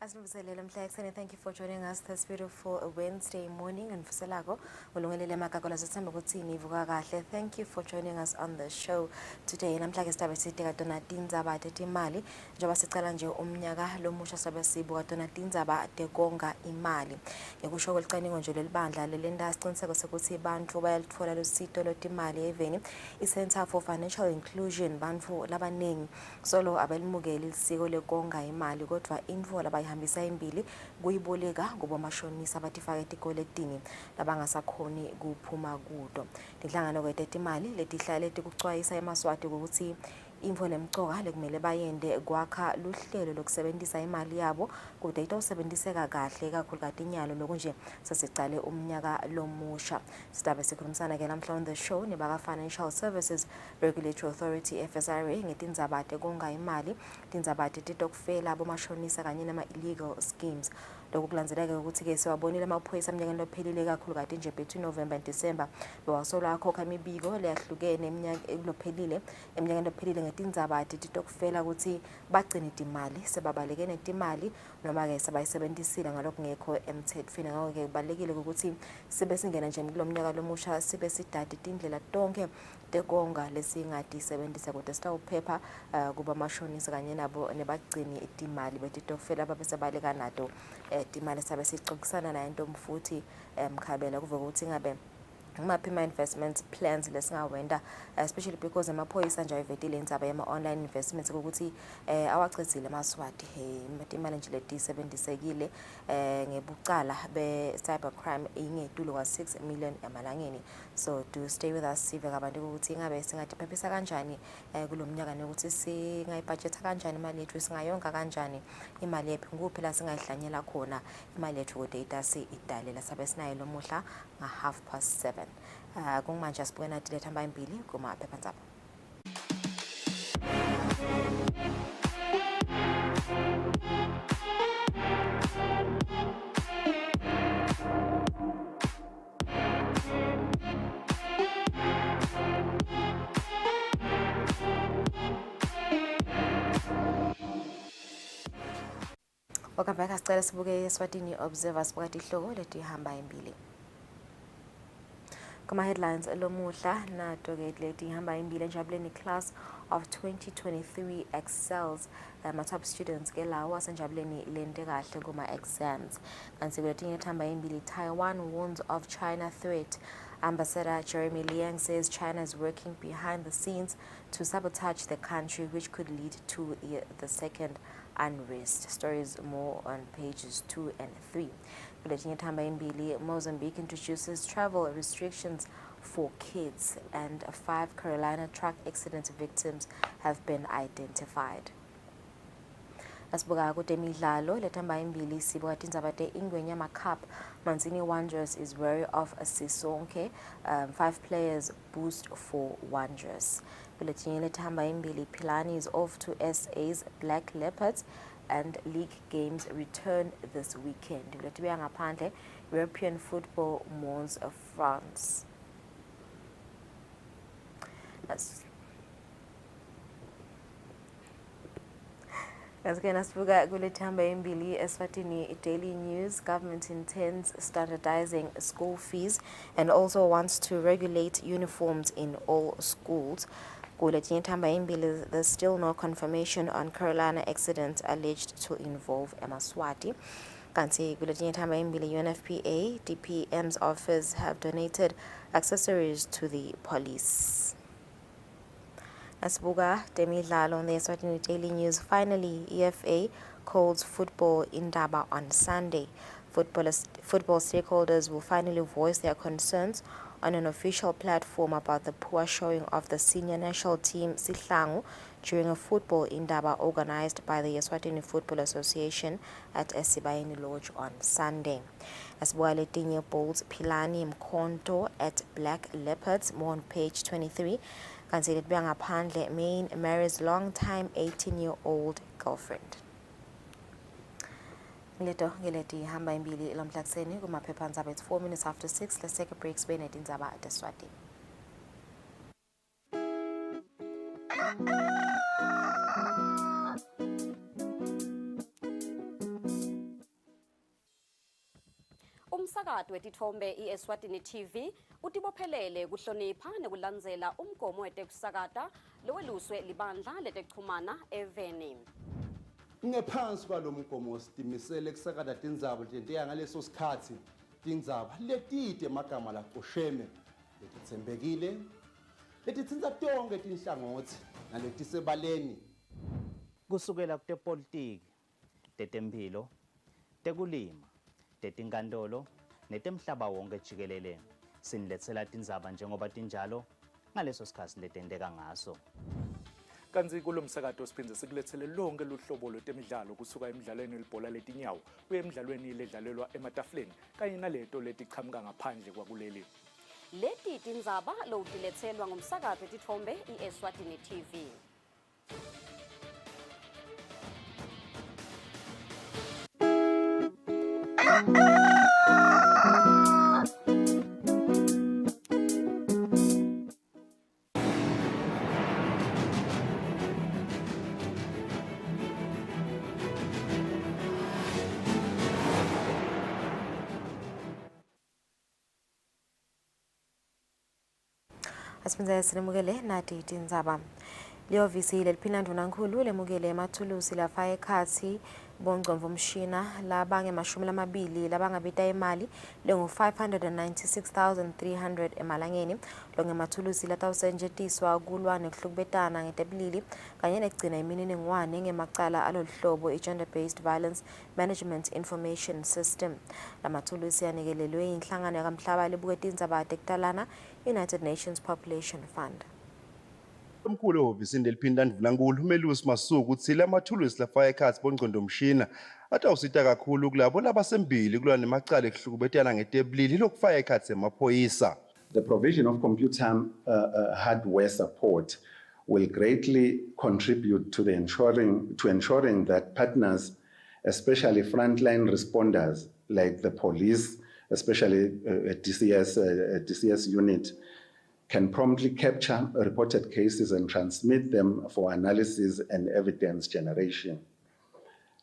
Thank you for joining us this beautiful Wednesday morning and Fuselako. Thank you for joining us on the show today. Namhlanje sidabe sidika tona tindzaba tetimali njengoba sicala nje umnyaka lomusha sabe sibuka tona tindzaba tekonga imali. Ngekusho kwelicwaningo nje lelibandla lelenda siciniseko sokuthi bantfu bayalitfola lusito lwetimali eveni iCenter for Financial Inclusion bantfu labaningi solo abelimukeli lisiko lekonga imali kodwa intfo labayihambisa imbili kuyiboleka kubomashonisa batifaka etikoletini labangasakhoni kuphuma kuto. Tinhlangano kwetetimali letihlale tikucwayisa eMaswati ukuthi intfo lemcoka lekumele bayende kwakha luhlelo lokusebentisa imali yabo kude itawusebenziseka kahle kakhulukazi inyalo lokunje sesicale umnyaka lomusha. Sidabe sikhulumisana ke namhla on the show nebaka Financial Services Regulatory Authority FSRA ngetindzaba tekonga imali, tindzaba titokufela bomashonisa kanye nama illegal schemes. Lokukulandzeleka ukuthi ke siwabonile amaphoyisa emnyakeni lophelile kakhulukazi nje between November and December bewasola akhokha imibiko leyahlukene lophelile emnyakeni lophelile ngetindzaba titokufela ukuthi bagcine timali sebabaleke netimali noma ke sebayisebenzisile ngalokungekho emthethweni. Ngakho ke kubalekile ukuthi sibe singena nje kulomnyaka lomusha sibe sidade tindlela tonke tekonga lesingatisebenzisa kodwa sitawuphepha kuba mashonisa kanye nabo nebagcini itimali betitokufela babesebaleka nato timali sabe sixoxisana naye Ntomfuthi Mkhabela kuve ukuthi ngabe ngimaphi investment plans lesingawenda especially because amaphoyisa nje ayivetile indzaba yama online investments ukuthi awachithile eMaswati imali nje letisebenzisekile ngebucala be cybercrime ingetulo kwa 6 million emalangeni. So do stay with us sive kabantu ukuthi ngabe singatiphephisa kanjani kulomnyaka nokuthi singayibudget kanjani imali yethu singayonga kanjani imali yethu nguphi la singayihlanyela khona imali yethu kude itasi idalela sabe sinayo lomuhla nga 7:30. Kumanje sibuke nathi lethamba imbili kuma phephandzaba. Welcome back. Asicela sibuke Eswatini Observer sibuka tihloko letihamba imbili. Kuma headlines lomuhla nato ke leti hamba imbili njabuleni class of 2023 excels my top students ke lawo asenjabuleni lente kahle kuma exams. Kanti kuletinye hamba imbili Taiwan warns of China threat. Ambassador Jeremy Liang says China is working behind the scenes to sabotage the country, which could lead to the second unrest. Stories more on pages 2 and 3. Mozambique introduces travel restrictions for kids and 5 Carolina truck accident victims have been identified. Asibuka kutemidlalo letamba imbili sibuka tindzaba te-Ingwenyama Cup. Manzini Wanderers is wary of Sisonke. 5 players boost for Wanderers. Kuletinye letamba imbili Pilani is off to SA's Black Leopards and league games return this weekend. Kuletibia ngaphandle European football mourns France. Eswatini Daily News. Government intends standardizing school fees and also wants to regulate uniforms in all schools. There's still no confirmation on Carolina accident alleged to involve Eswatini. Kanti UNFPA DPM's office have donated accessories to the police. Asibuka temidlalo on the Eswatini Daily News. Finally, EFA calls football indaba on Sunday. Football stakeholders will finally voice their concerns on an official platform about the poor showing of the senior national team Sihlangu during a football indaba organized by the Eswatini Football Association at Esibayeni Lodge on Sunday. Asibuka letinye bowls Pilani Mkonto at Black Leopards, more on page 23. Kanti letibia ngaphandle Maine marries long-time 18-year-old girlfriend. Leto ngeleti hamba imbili lomhlakseni kuma phephandzaba. It's 4 minutes after 6. Let's take a break. Sibe netindzaba teSwatini. Umsakazo wetithombe iEswatini TV utibophelele kuhlonipha nekulandzela umgomo wetekusakata loweluswe libandla letekuchumana eVeni. Ngephansi kwalomgomo sitimisele kusakata tindzaba tenteya ngaleso sikhatsi tindzaba letide emagama lacosheme letitsembekile letitsintsa tonke tinhlangothi naletisebaleni kusukela kutepolitiki, tetemphilo, tekulima, tetinkantolo netemhlaba wonke jikelele siniletsela tindzaba njengoba tinjalo ngaleso sikhatsi letenteka ngaso. Kanzi kulomsakato siphindze sikulethele lonke luhlobo lwetemidlalo kusuka emidlalweni welibhola letinyawo kuye emidlalweni ledlalelwa ematafuleni kanye naleto letichamuka ngaphandle kwakuleli. Leti tindzaba lowutiletselwa ngumsakazo wetithombe iEswatini TV. Asiphinza sinemukele nathi tindzaba. Lihhovisi leliphindandunankulu lemukele emathulusi lafaka ekhatsi bongcondvomshina labange-20 labangabita imali lengu-596,300 emalangeni longemathulusi latawusetjentiswa kulwa nekuhlukubetana ngetebulili kanye nekugcina imininingwane ngemacala aloluhlobo i-Gender-Based Violence Management Information System. Lamathulusi yanikelelwe inhlangano yakamhlaba lebuke tindzaba tekutalana United Nations Population Fund. Omkhulu ehhovisini leliphindandunankulu uMelusi Masuku uthi lamathulusi lafaka ekhatsi bongcondvomshina atawusita kakhulu kulabo labasembili kulwa nemacala ekuhlukubetana ngetebulili lokufaka ekhatsi emaphoyisa. The provision of computer hardware support will greatly contribute to ensuring that partners, especially frontline responders like the police, especially DCS unit, can promptly capture reported cases and transmit them for analysis and evidence generation.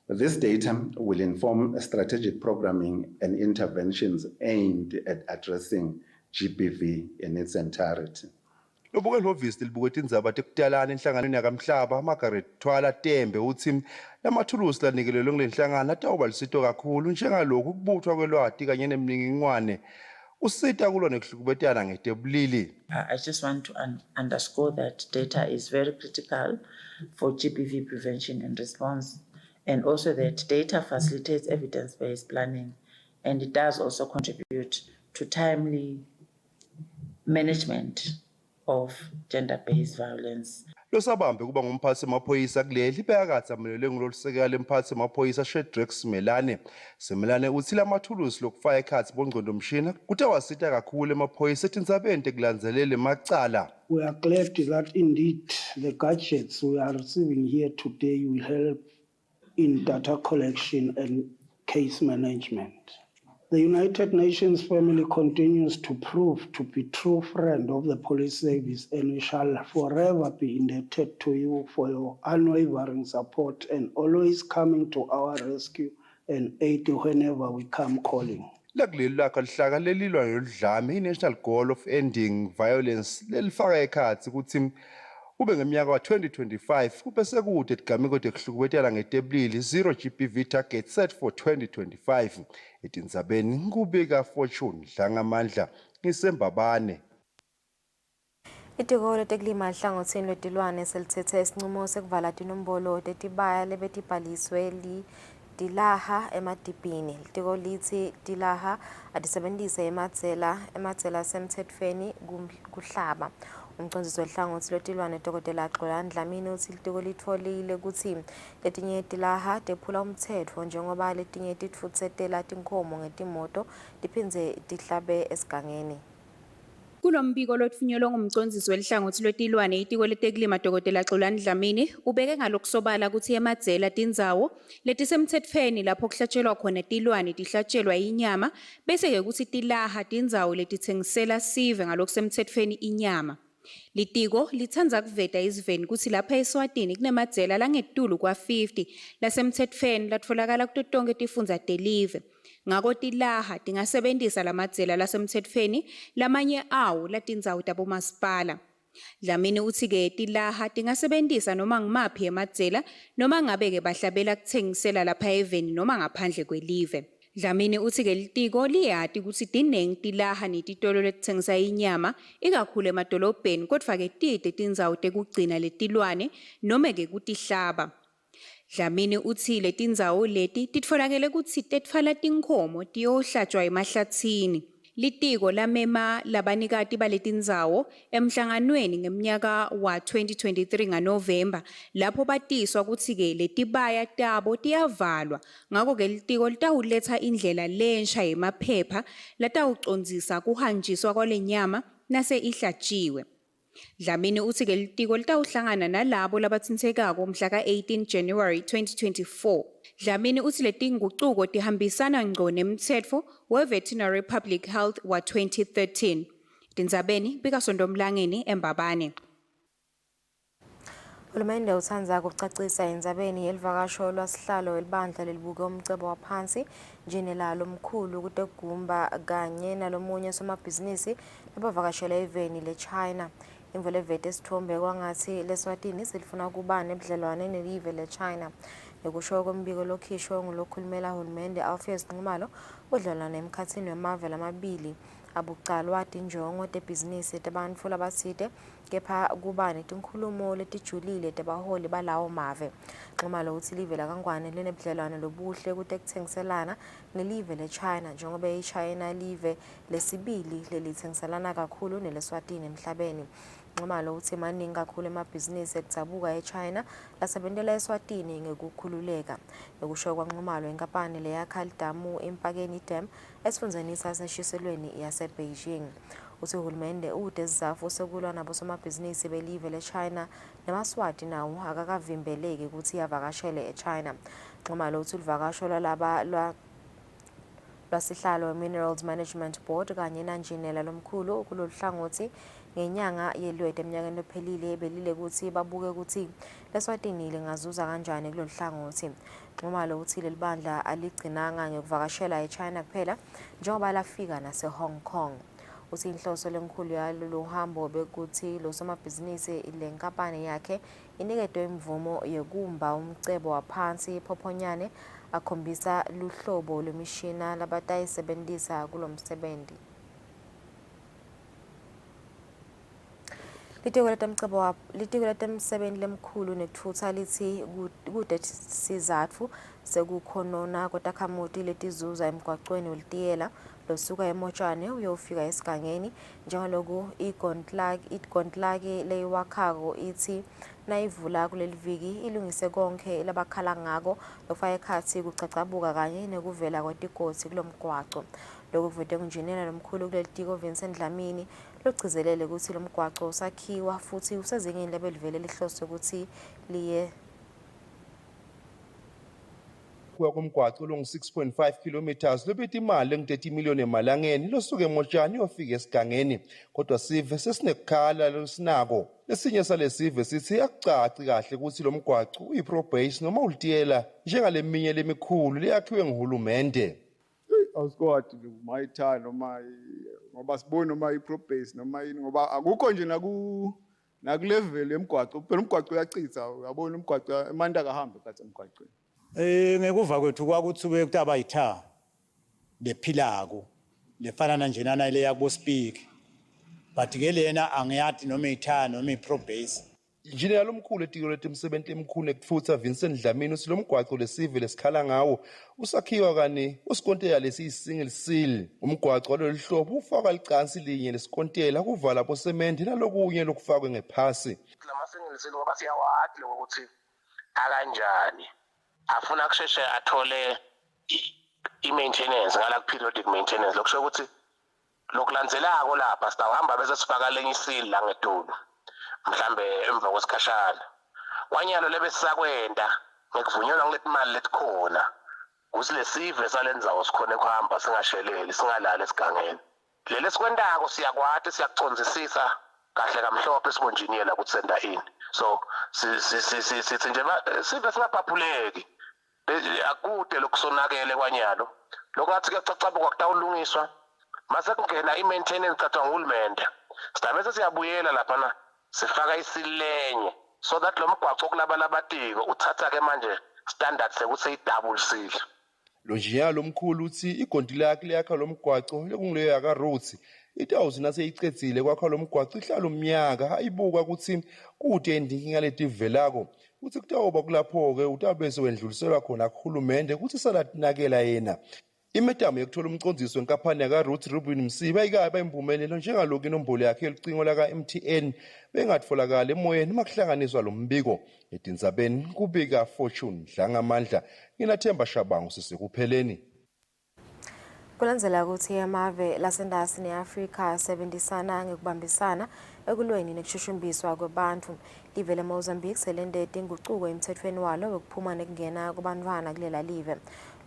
This data will inform strategic programming and interventions aimed at addressing GBV in its entirety. Lobuke lihhovisi libuke tindzaba tekutalana enhlanganweni yakamhlaba Margaret Thwala Tembe uthi lamathulusi lanikelelwe kulenhlangano atawuba lusito kakhulu njengalokhu kubuthwa kwelwati kanye nemininingwane usita kulwa nekuhlukubetana ngetebulili. I just want to underscore that data is very critical for GBV prevention and response, and also that data facilitates evidence-based planning, and it does also contribute to timely management of gender-based violence. Losabambe kuba ngumphathi emaphoyisa kuleli ibhekakatsi amelele ngulolusekela lemphathi emaphoyisa Shedrex Semelane uthi lamathulusi lokufaka ekhatsi bongcondvomshina kutawasita kakhulu emaphoyisa etindzabeni tekulandzelela emacala. We are glad that indeed the gadgets we are receiving here today will help in data collection and case management. The United Nations family continues to prove to be true friend of the police service, and we shall forever be indebted to you for your unwavering support and always coming to our rescue and aid whenever we come calling. Lakuleli lakho lihlaka lelilwa yoludlame i-National Goal of Ending Violence lelifaka ekhatsi ukuthi kube ngeminyaka wa-2025 kube sekude tigameko tekuhlukubetana ngetebulili 0 GBV target set for 2025 etindzabeni ngubika Fortune Dlangamandla ngisembabane. Itiko letekulima hlangothini lwetilwane selithethe isinqumo sekuvala tinombolo tetibaya lebetibhaliswe Dilaha emadibhini. Litiko lithi Dilaha atisebentise ematsela semtsetfweni kuhlaba. Umcondzisi wehlangothi lwetilwane Dr. Xolani Dlamini uthi litiko litfolile kutsi letinye tilaha tephula umtsetfo njengoba letinye titfutsetela tinkhomo ngetimoto tiphindze tihlabe esigangeni. Kulombiko lothunyelwe ngumcondzisi welihlangothi lwetilwane itiko letekulima Dr. Xolani Dlamini ubeke ngalokusobala ukuthi emadzela tindzawo letisemtsetfweni lapho kuhlatshelwa khona tilwane tihlatshelwa inyama bese ke kuthi tilaha tindzawo letitsengisela sive ngalokusemtsetfweni inyama. Litiko lithanza kuveta iziveni kuthi lapha eSwatini kunemadzela langetulu kwa-50 lasemthethweni latfolakala kuto tonke tifundza telive. Ngako tilaha tingasebentisa lamadzela lasemthethweni lamanye awo latindzawo tabomasipala. Dlamini utsi-ke tilaha tingasebentisa noma ngimaphi emadzela noma ngabe-ke bahlabela kutsengisela lapha eveni noma ngaphandle kwelive. Dlamini utsi-ke litiko liyati kutsi tinengi tilaha netitolo letitsengisa inyama ikakhulu emadolobheni kodvwa-ke tite tindzawo tekugcina letilwane noma-ke kutihlaba. Dlamini utsi letindzawo leti titfolakele kutsi tetfala tinkhomo tiyohlatshwa emahlatsini. Litiko lamema labanikati baletindzawo emhlanganweni ngemnyaka wa 2023 ngaNovemba lapho batiswa kutsi-ke letibaya tabo tiyavalwa. Ngako-ke litiko litawuletsa indlela lensha yemaphepha latawucondzisa kuhanjiswa kwalenyama nase ihlatshiwe. Dlamini utsi-ke litiko litawuhlangana nalabo labatsintsekako mhla ka-18 January 2024. Dlamini utsi letingucuko tihambisana ngco nemtsetfo we-Veterinary Public Health wa 2013. Tindzabeni bikasondomlangeni eMbabane. Uhulumende uthanda ukucacisa endzabeni yelivakasho lwasihlalo welibandla lelibuke umcebo waphansi njenelalo omkhulu kutegumba kanye nalomunye somabhizinisi labavakashela eveni leChina. Imvelo evete isithombe kwangathi leSwatini silifuna ukuba nebudlelwane nelive leChina. Ngekusho kombiko lokhishwe ngulokhulumela uhulumende Alpheus Nxumalo udlelwane emkhatsini wemave lamabili abucalwa tinjongo tebhizinisi tebantfu labatsite kepha kuba netinkhulumo letijulile tebaholi balawo mave. Nxumalo utsi live laKangwane linebudlelwane lobuhle kutekutsengiselana nelive leChina njengoba iChina live lesibili lelitsengiselana kakhulu neleSwatini emhlabeni. Nxumalo utsi maningi kakhulu emabhizinisi ekudzabuka eChina lasebentela eSwatini ngekukhululeka. Ngekusho kwaNxumalo inkampani leyakha lidamu eMpakeni Dam esifundzeni saseshiselweni yaseBeijing. Utsi uhulumende ude sizatfu sekulwa nabosomabhizinisi belive leChina nemaswati nawo akakavimbeleki ukuthi yavakashele eChina. Nxumalo utsi uluvakasho lwasihlalo Minerals Management Board kanye nanjinela lomkhulu kulolu hlangothi ngenyanga yeLweti eminyakeni lephelile belile kutsi babuke ukuthi leSwatini lingazuza kanjani kulolu hlangothi. Nxumalo uthi leli bandla aligcinanga ngekuvakashela eChina kuphela njengoba lafika nase-Hong Kong. Uthi inhloso lenkhulu yalolu hambo bekuthi losomabhizinisi lenkampani yakhe iniketwe imvumo yekumba umcebo waphansi phophonyane akhombisa luhlobo lwemishina labatayisebentisa kulomsebenzi. Litiko letemsebenti lemkhulu nekutfutsa lithi kude sizatfu sekukhonona kwetakhamuti letizuza emgwacweni welitiyela losuka emotshane uyofika esigangeni njengaloku igontlaki leyiwakhako ithi nayivula kuleli viki ilungise konke labakhala ngako lokufaka ekhatsi kucacabuka kanye nekuvela kwetigotsi kulomgwaco. Lokhu kuvete kunjinela lomkhulu kuleli tiko Vincent Dlamini logcizelele ukuthi lomgwaco usakhiwa futhi usezingeni lebelivele lihloswe ukuthi liye kumgwaco longu-6.5 kilometers lobeta imali engu-30 miliyoni emalangeni losuke emotshani yofika esigangeni kodwa sive sesinekukhala losinako. Lesinye sale sive sithi akucaci kahle ukuthi lo mgwaco uyi-pro-base noma ulitiyela njengaleminye lemikhulu leyakhiwe nguhulumende. Awusikwazi mayithanda noma ngoba sibone noma i-pro-base noma yini ngoba akukho nje nakulevel emgwaco phela umgwaco uyachitha uyabona umgwaco amanda akahambe kathi emgwacweni. Ngekuva kwethu kwakuthiwe ukuthi abayitha lephilako lefana nanjenana ile yakubo speak but ke lena angiyati noma itha noma i-pro-base. Injiniyela omkhulu etiko letemsebenti emkhulu nekutfutsa Vincent Dlamini uthi lo mgwaco lesive lesikhala ngawo usakhiwa kani usikontela lesiyi-single seal. Umgwaco walolu hlobo ufaka licansi linye lesikontela kuvala bosemende nalokunye lokufakwe ngephasi. Lama-single seal ngoba siyawazi lokuthi akanjani afuna kusheshe athole i-maintenance ngala periodic maintenance lokusho ukuthi lokulandzelako lapha sitawuhamba bese sifaka lenye isili la ngedolo mhlambe emva kwesikhashana kwanyalo lebe sisakwenda ngekuvunyelwa ngiletimali letikhona ukuthi lesive salendzawo sikhona ukuhamba singasheleli singalali esigangeni leli sikwendako siyakwati siyakucondzisisa kahle kamhlophe sibonjiniyela ukuthi senda in. So sithi nje sibe singaphaphuleki akude lokusonakele kwanyalo lokungathi kuyacacabuka kutawulungiswa mase kungena i-maintenance thathwa nguhulumende sidabe siyabuyela laphana sifaka isilenye so that lo mgwaqo kulabalabatiko uthatha-ke manje standard sekuthi seyi-double sile. Lo njiya lomkhulu uthi igondi lakhe liyakha lo mgwaco lekungileyo yaka-Rhodes itawuzi naseyicedzile kwakha lo mgwaco ihlala umnyaka ayibuka ukuthi kude endinkinga leti velako uthi kutawuba kulapho-ke utabe sewendluliselwa khona kuhulumende ukuthi salatinakela yena. Imetamu yokuthola umcondziso wenkampani yaka-Ruth Rubin Msiba ikabe impumelelo njengaloku inombolo yakhe yocingo laka-MTN bengatfolakala emoyeni makuhlanganiswa lo mbiko. Etindzabeni kubika Fortune Dlangamandla, nginaThemba Shabangu sisekupheleni. Kulandzela ukuthi amave lasendasi ne-Afrika asebenzisana ngekubambisana ekulweni nekushushumbiswa kwabantu. Live leMozambique selendete inguquko emthethweni walo wokuphuma nekungena kubantwana kulela live.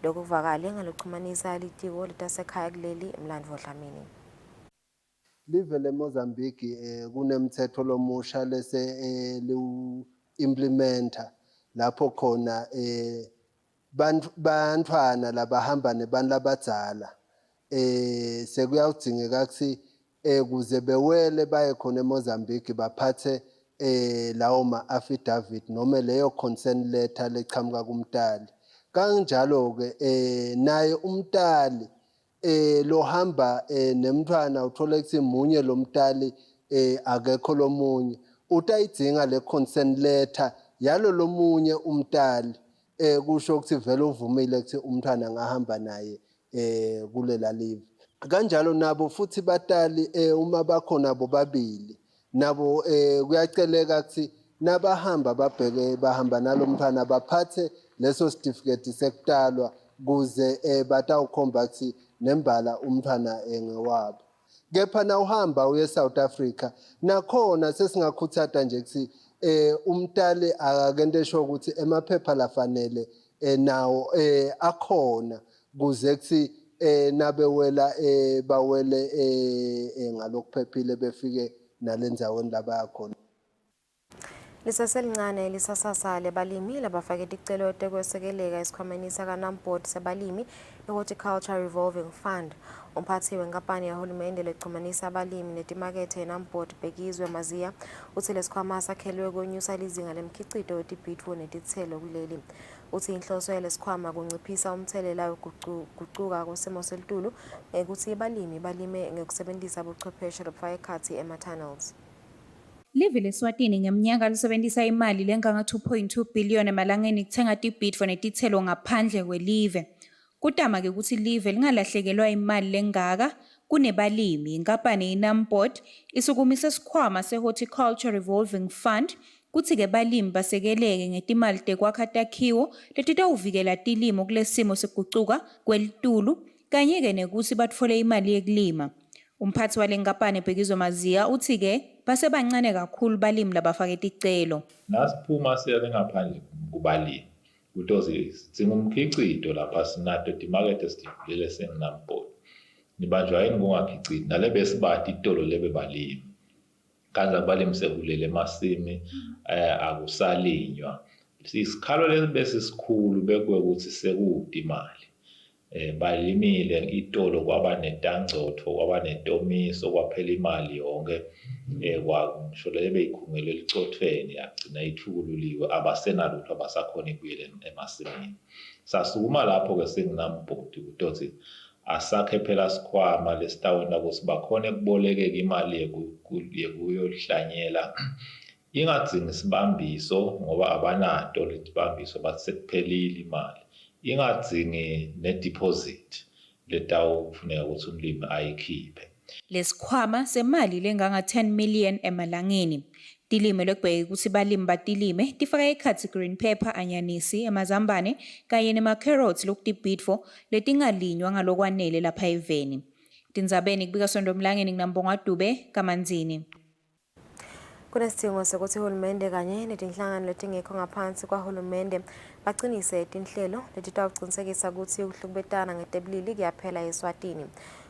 Lokhu kuvakale ngalokuxhumanisa litiko letasekhaya kuleli Mlandvo Dlamini. Live leMozambique kunemthetho lomusha lese implementa lapho khona bantwana labahamba nebantu labadzala sekuyawudingeka ukuthi kuze bewele baye khona eMozambique baphathe lawo ma-affidavit noma leyo consent letter lechamuka kumtali. Kanjalo-ke naye umtali lohamba nemntwana uthole ukuthi munye lo mtali akekho lomunye utayidinga le consent letter yalo lomunye umtali kusho ukuthi vele uvumile ukuthi umntwana angahamba naye kulela live. Kanjalo nabo futhi batali uma bakhona bobabili nabo kuyaceleka ukuthi nabahamba babheke bahamba nalo mntwana baphathe leso certificate sekutalwa kuze batawukhomba ukuthi nembala umntwana ngewabo. Kepha na uhamba uye South Africa nakhona sesingakhuthata nje ukuthi umtali akakento esho ukuthi emaphepha lafanele nawo akhona kuze kuthi nabewela bawele ngalokuphephile befike nalendzaweni labayakhona. Lisaselincane lisasasa lebalimi labafake isicelo tekwesekeleka esikhwameni sakaNamport sebalimi i-Horticulture Revolving Fund. Umphathi wenkampani yahulumende lexhumanisa abalimi netimakethe eNamport Bhekizwe Maziya uthi lesikhwama sakhelwe ukwenyusa lizinga lemkhicito wetibhitfu netithelo kuleli. Uthi inhloso yalesikhwama kunciphisa umthelela wokuguquka kwesimo selitulu ukuthi abalimi balime ngokusebenzisa ubuchwepheshe lobufaka ekhathi ema-tunnels. Live leSwatini ngeminyaka lisebenzisa imali lenganga 2.2 billion emalangeni kuthenga tibhitfo netithelo ngaphandle kwelive. Kutama-ke ukuthi live lingalahlekelwa imali lengaka kunebalimi. Inkampani iNamport isukumise isikhwama se-Horticulture Revolving Fund kuthi-ke balimi basekeleke ngetimali tekwakha takhiwo letitawuvikela tilimo kulesimo sekugucuka kwelitulu kanye-ke nekuthi batfole imali yekulima. Umphathi wale nkampani Bhekizwe Maziya uthi-ke basebancane kakhulu balimi labafake ticelo. Nasiphuma siya ngaphandle kubalimi kutoze sidinga umkhicito lapha sinato timakethe sidivulele seNamport. Nibanjwa yini kungakhiciti nale bese bathi itolo lebe balimi. Kanza balimi sekulele emasimi akusalinywa. Isikhalo lesibese sikhulu bekwe ukuthi sekude imali. Balimile itolo kwaba netangcotho kwaba netomiso kwaphela imali yonke ngisho lebe ikhungelo elicothweni yagcina ithukululiwe abasenalutho abasakhona ikuyele emasimini. Sasukuma lapho-ke seNamport ukuthi asakhe phela sikhwama lesitawona ukuthi bakhona kubolekeka imali yekuyohlanyela ingadzingi isibambiso ngoba abanato lesibambiso bathi sekuphelile imali. Ingadzingi ne-deposit letawufuneka ukuthi umlimi ayikhiphe. Lesikhwama semali lenganga 10 million emalangeni. Tilime lokubheka ukuthi balimi batilime tifaka ekhathi green pepper, anyanisi, amazambane kanye nema-carrots lokutibhitfo letingalinywa ngalokwanele lapha eveni. Tindzabeni kubika Sondomlangeni nginambonga Dube kaManzini. Kunesidingo sokuthi uhulumende kanye netinhlangano letingekho ngaphansi kwahulumende bacinise itinhlelo letitawucinisekisa ukuthi ukuhlukubetana ngetebulili kuyaphela eSwatini.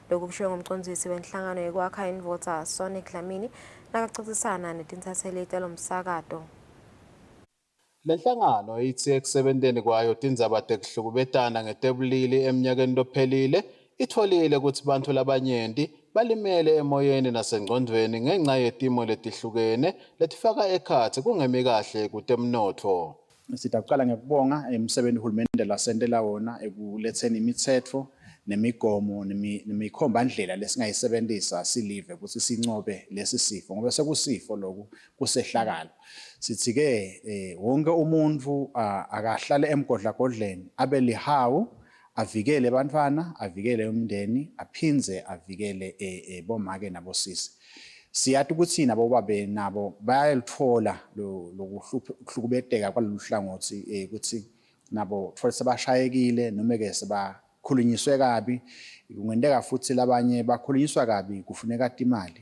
Lokhu kushiwo ngumcondzisi wenhlangano yokwakha indvodza Sonic Dlamini nakaxoxisana netinsatheli talomsakato. Lenhlangano ithi ekusebenteni kwayo tindzaba tekuhlukubetana ngetebulili eminyakeni lophelile itfolile ukuthi bantfu labanyenti balimele emoyeni nasengcondweni ngenxa yetimo letihlukene letifaka ekhatsi kungemi kahle kutemnotfo. Sitaqala ngekubonga umsebenzi uhulumende lasentela wona ekuletheni imitsetfo nemigomo nemikhombandlela lesingayisebentisa silive ukuthi sincobe lesi sifo ngoba sekusifo lokhu kusehlakalo. Sithi-ke wonke umuntu akahlale emgodlagodleni abe lihawu avikele abantwana, avikele umndeni, aphindze avikele bomake nabosisi. Siyathi ukuthi nabo babe nabo bayalithola lokuhlukubeteka kwalolu hlangothi ukuthi nabo tfole sebashayekile noma ke sebakhulunyiswe kabi, kungenteka futhi labanye bakhulunyiswa kabi kufuneka imali.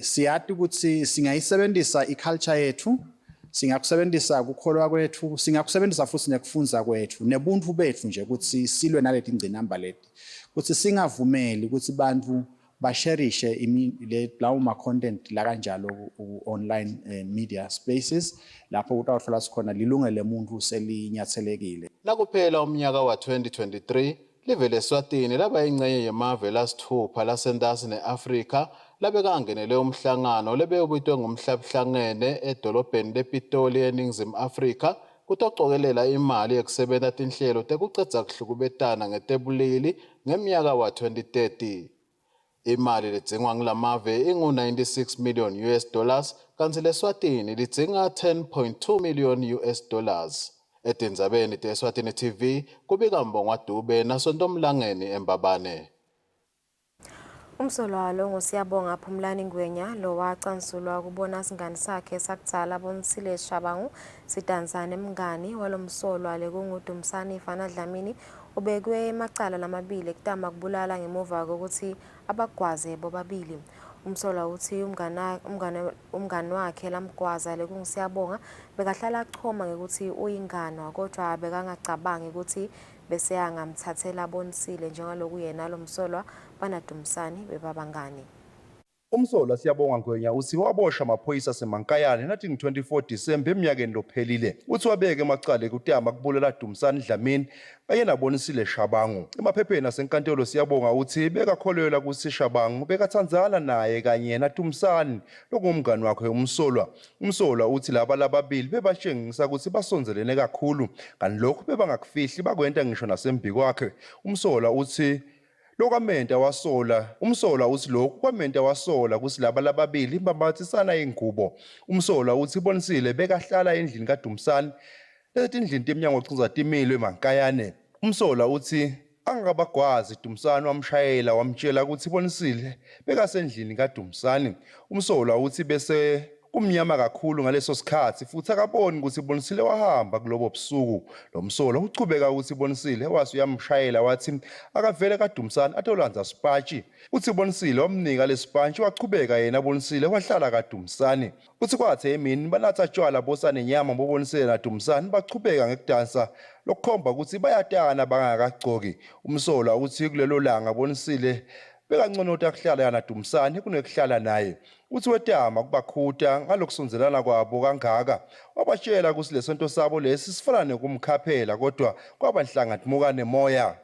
Siyathi ukuthi singayisebenzisa iculture yethu, singakusebenzisa ukukholwa kwethu, singakusebenzisa futhi nekufundza kwethu nebuntu bethu nje ukuthi silwe naleti ngcinamba leti, ukuthi singavumeli ukuthi bantu basherishe lawo ma-content la kanjalo online media spaces lapho utawuthola sikhona lilungelo lemuntu selinyathelekile. Nakuphela umnyaka wa 2023 live leSwatini laba ingcenye yemave lasithupha lasentasi ne-Afrika labekangenele umhlangano lebewubitwe ngumhlabuhlangene edolobheni lePitoli eNingizimu Afrika kutocokelela imali yekusebenta tinhlelo tekucedza kuhlukubetana ngetebulili ngeminyaka wa 2030. Imali ledzingwa ngilamave ingu-96 million US dollars, kanti leSwatini lidzinga 10.2 million US dollars. Etindzabeni te-Eswatini TV, kubika Mbongwa Dube naSontomlangeni eMbabane. Umsolwa ngusiyabonga Phumlani Ngwenya lo wacansulwa kubona singani sakhe sakutsala Bonisile Shabangu sidansa nemngani walomsolwa lekunguDumsani Fana Dlamini ubekwe emacala lamabili ekutama kubulala ngemuva kokuthi abagwaze bobabili. Umsolwa uthi umngani wakhe lamgwaza lekungusiyabonga bekahlala achoma ngekuthi uyingano kodwa bekangacabangi ukuthi bese angamthathela Bonisile njengaloku yena lomsolwa banaDumsani bebabangani. Umsolwa Siyabonga Ngwenya uthi wabosha amaphoyisa aseMankayane nathi ngo-24 Disemba eminyakeni lophelile. Uthi wabeke emacala ekutama kubulala Dumsani Dlamini kanye naBonisile Shabangu. Emaphepheni asenkantolo Siyabonga uthi bekakholelwa ukuthi Shabangu bekathandzana naye kanye naDumsani lokungumngani wakhe umsolwa. Umsolwa uthi laba lababili bebatshengisa ukuthi basondelene kakhulu kanti lokhu bebangakufihli bakwenta ngisho nasembi kwakhe. Umsolwa uthi umsolwa uthi lokhu kwamenta wasola ukuthi laba lababili bambathisana ingubo. Umsolwa uthi Bonisile bekahlala endlini kaDumsani leti indlini temnyango ocinza timilo eMankayane. Umsolwa uthi angabagwazi Dumsani wamshayela wamtshela ukuthi Bonisile bekasendlini kaDumsani. Umsolwa uthi bese kumnyama kakhulu ngaleso sikhathi futhi akaboni ukuthi Bonisile wahamba kulobo busuku. Lo msolwa uchubeka ukuthi Bonisile wase uyamshayela wathi akavele kaDumsani atolanza sipatshi. Uthi Bonisile wamnika lesipatshi wachubeka yena Bonisile wahlala kaDumsani. Uthi kwathe emini banatha tshwala bosane nyama boBonisile naDumsani bachubeka ngekudansa lokukhomba ukuthi bayatana bangakagcoki. Umsolwa uthi kulelo langa Bonisile bekanconota kuhlala yana Dumsani kunekuhlala naye. Uthi wetama kubakhuta ngalokusonzelana kwabo kangaka wabatshela ukuthi lesonto sabo lesi sifana nekumkhaphela kodwa kwabanhlanga timuka nemoya.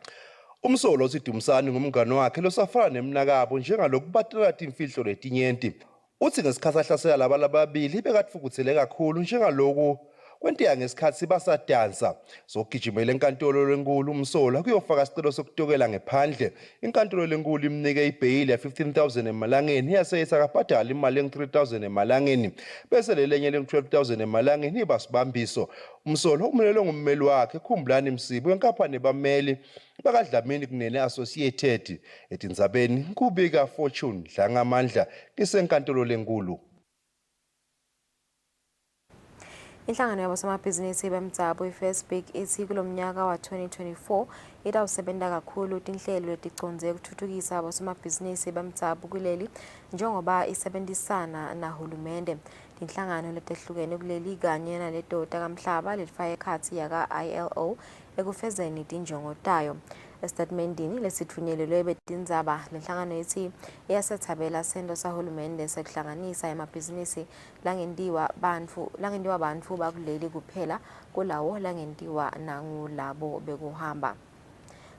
Umsolwa uthi Dumsani ngumngani wakhe losafana nemnakabo njengalokubatelela imfihlo letinyenti. Uthi ngesikhathi ahlasela laba lababili bekatfukuthele kakhulu njengaloku kwentiya ngesikhathi basadansa. Zokugijimela enkantolo lenkulu umsolwa kuyofaka isicelo sokutokela ngephandle. Inkantolo lenkulu imnike ibheyili ya 15,000 emalangeni yase isakabhadala imali engu-3,000 emalangeni bese lelenye lengu-12,000 emalangeni iba sibambiso. Umsolwa umelelwe ngummeli wakhe Khumbulani Msibi wenkampani bameli bakaDlamini kunene Associated. Etindzabeni kubika Fortune Dlangamandla kisenkantolo lenkulu. Inhlangano yabosomabhizinisi bemdzabo iFirstBig ithi kulomnyaka wa 2024 itawusebenta kakhulu tinhlelo leticonze ukuthuthukisa abosomabhizinisi bemdzabo kuleli njengoba isebenzisana nahulumende. Tinhlangano letehlukene kuleli kanye naleto takamhlaba lelifaka ekhatsi yaka ILO ekufezeni tinjongo tayo. Esitatimendini lesithunyelelwe betindzaba lenhlangano ethi iyasethabela sento sahulumende sekuhlanganisa emabhizinisi langentiwa bantfu bakuleli kuphela kulawo langentiwa nangulabo bekuhamba.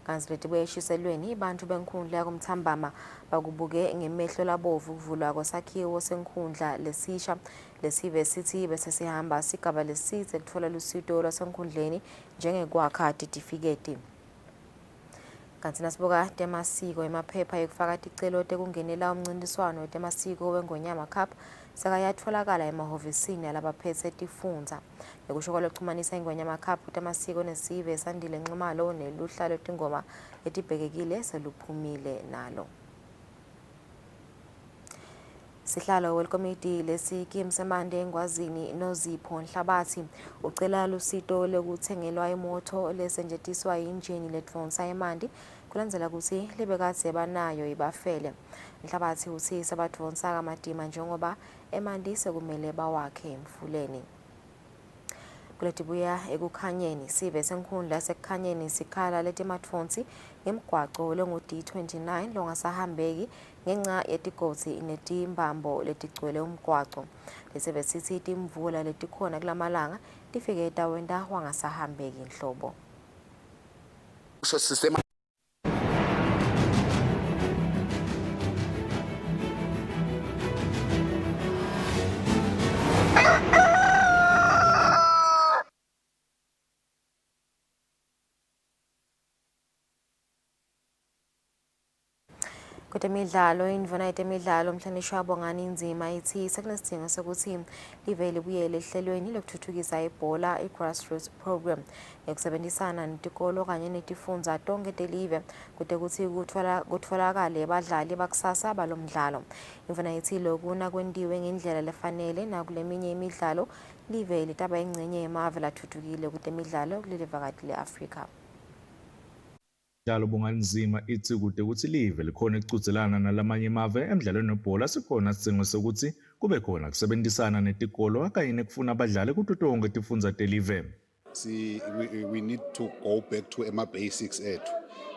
Kanti letibuye eshiselweni bantfu benkhundla yakumthambama bakubuke ngemehlo labovu kuvulwa kwesakhiwo senkhundla lesisha lesive sithi bese sihamba sigaba lesitse kutfola lusito lwasenkhundleni njengekwakha titifiketi. Kanti nasibuka temasiko emaphepha ekufaka ticelo tekungenela umncintiswano wetemasiko weNgonyama Cup sekayatfolakala emahovisini alabaphethe tifundza. Nekusho kwalokuxhumanisa iNgonyama Cup temasiko nesive Sandile Nxumalo neluhla lwetingoma letibhekekile seluphumile nalo. Sihlalo welkomiti lesikimu semande eNgwazini Nozipho Nhlabathi ucela lusito lekuthengelwa imoto lesetjentiswa yinjini letfonsa emanti kulandzela kutsi libekadze banayo ibafele. Nhlabathi uthi sebatfonsa kamatima njengoba emanti sekumele bawakhe emfuleni. Kuletibuya ekukhanyeni sive senkhundla sekukhanyeni sikhala letimatfonsi ngemgwaco lengu D29 longasahambeki ngenxa yetigotsi netimbambo letigcwele umgwaco. Lesive sithi timvula letikhona kulamalanga tifike tawenta wangasahambeki nhlobo. Kutemidlalo indvuna yetemidlalo umhlonishwa Bongani Nzima ithi sekunesidingo sokuthi live libuyele ehlelweni lokuthuthukisa ibhola i-grassroots program ekusebenzisana netikolo kanye netifundza tonke telive kude kuthi kutfolakale abadlali bakusasa balomdlalo. Indvuna ithi lokhu nakwentiwe ngendlela lefanele nakuleminye imidlalo live litaba ingcenye yemave lathuthukile kutemidlalo kulelivakati le-Afrika. Njalo Bongani Nzima ithi kude kuthi live likhona ikucudzelana nalamanye emave emidlalweni webhola sikhona sidingo sokuthi kube khona kusebenzisana netikolo kanye nekufuna abadlali kuto tonke tifundza telive. We need to go back to ema basics ethu.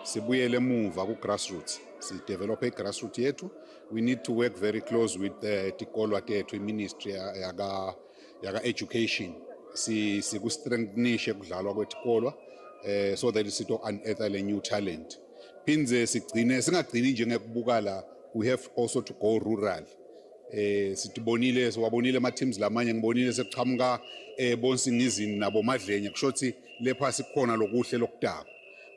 Sibuyele emuva ku grassroots. Si develop grassroots yethu. We need to work very close with tikolo tethu ministry yaga education. Si ku strengthenishe kudlalwa kwetikolo. So that is to unearth a new talent. Pinze sigcine singagcini nje ngekubuka la, we have also to go rural. Sitibonile siwabonile ama teams lamanye ngibonile sekuqhamuka bonsinizini nabo madlenye kushothi lepha sikhona lokuhle lokudaba.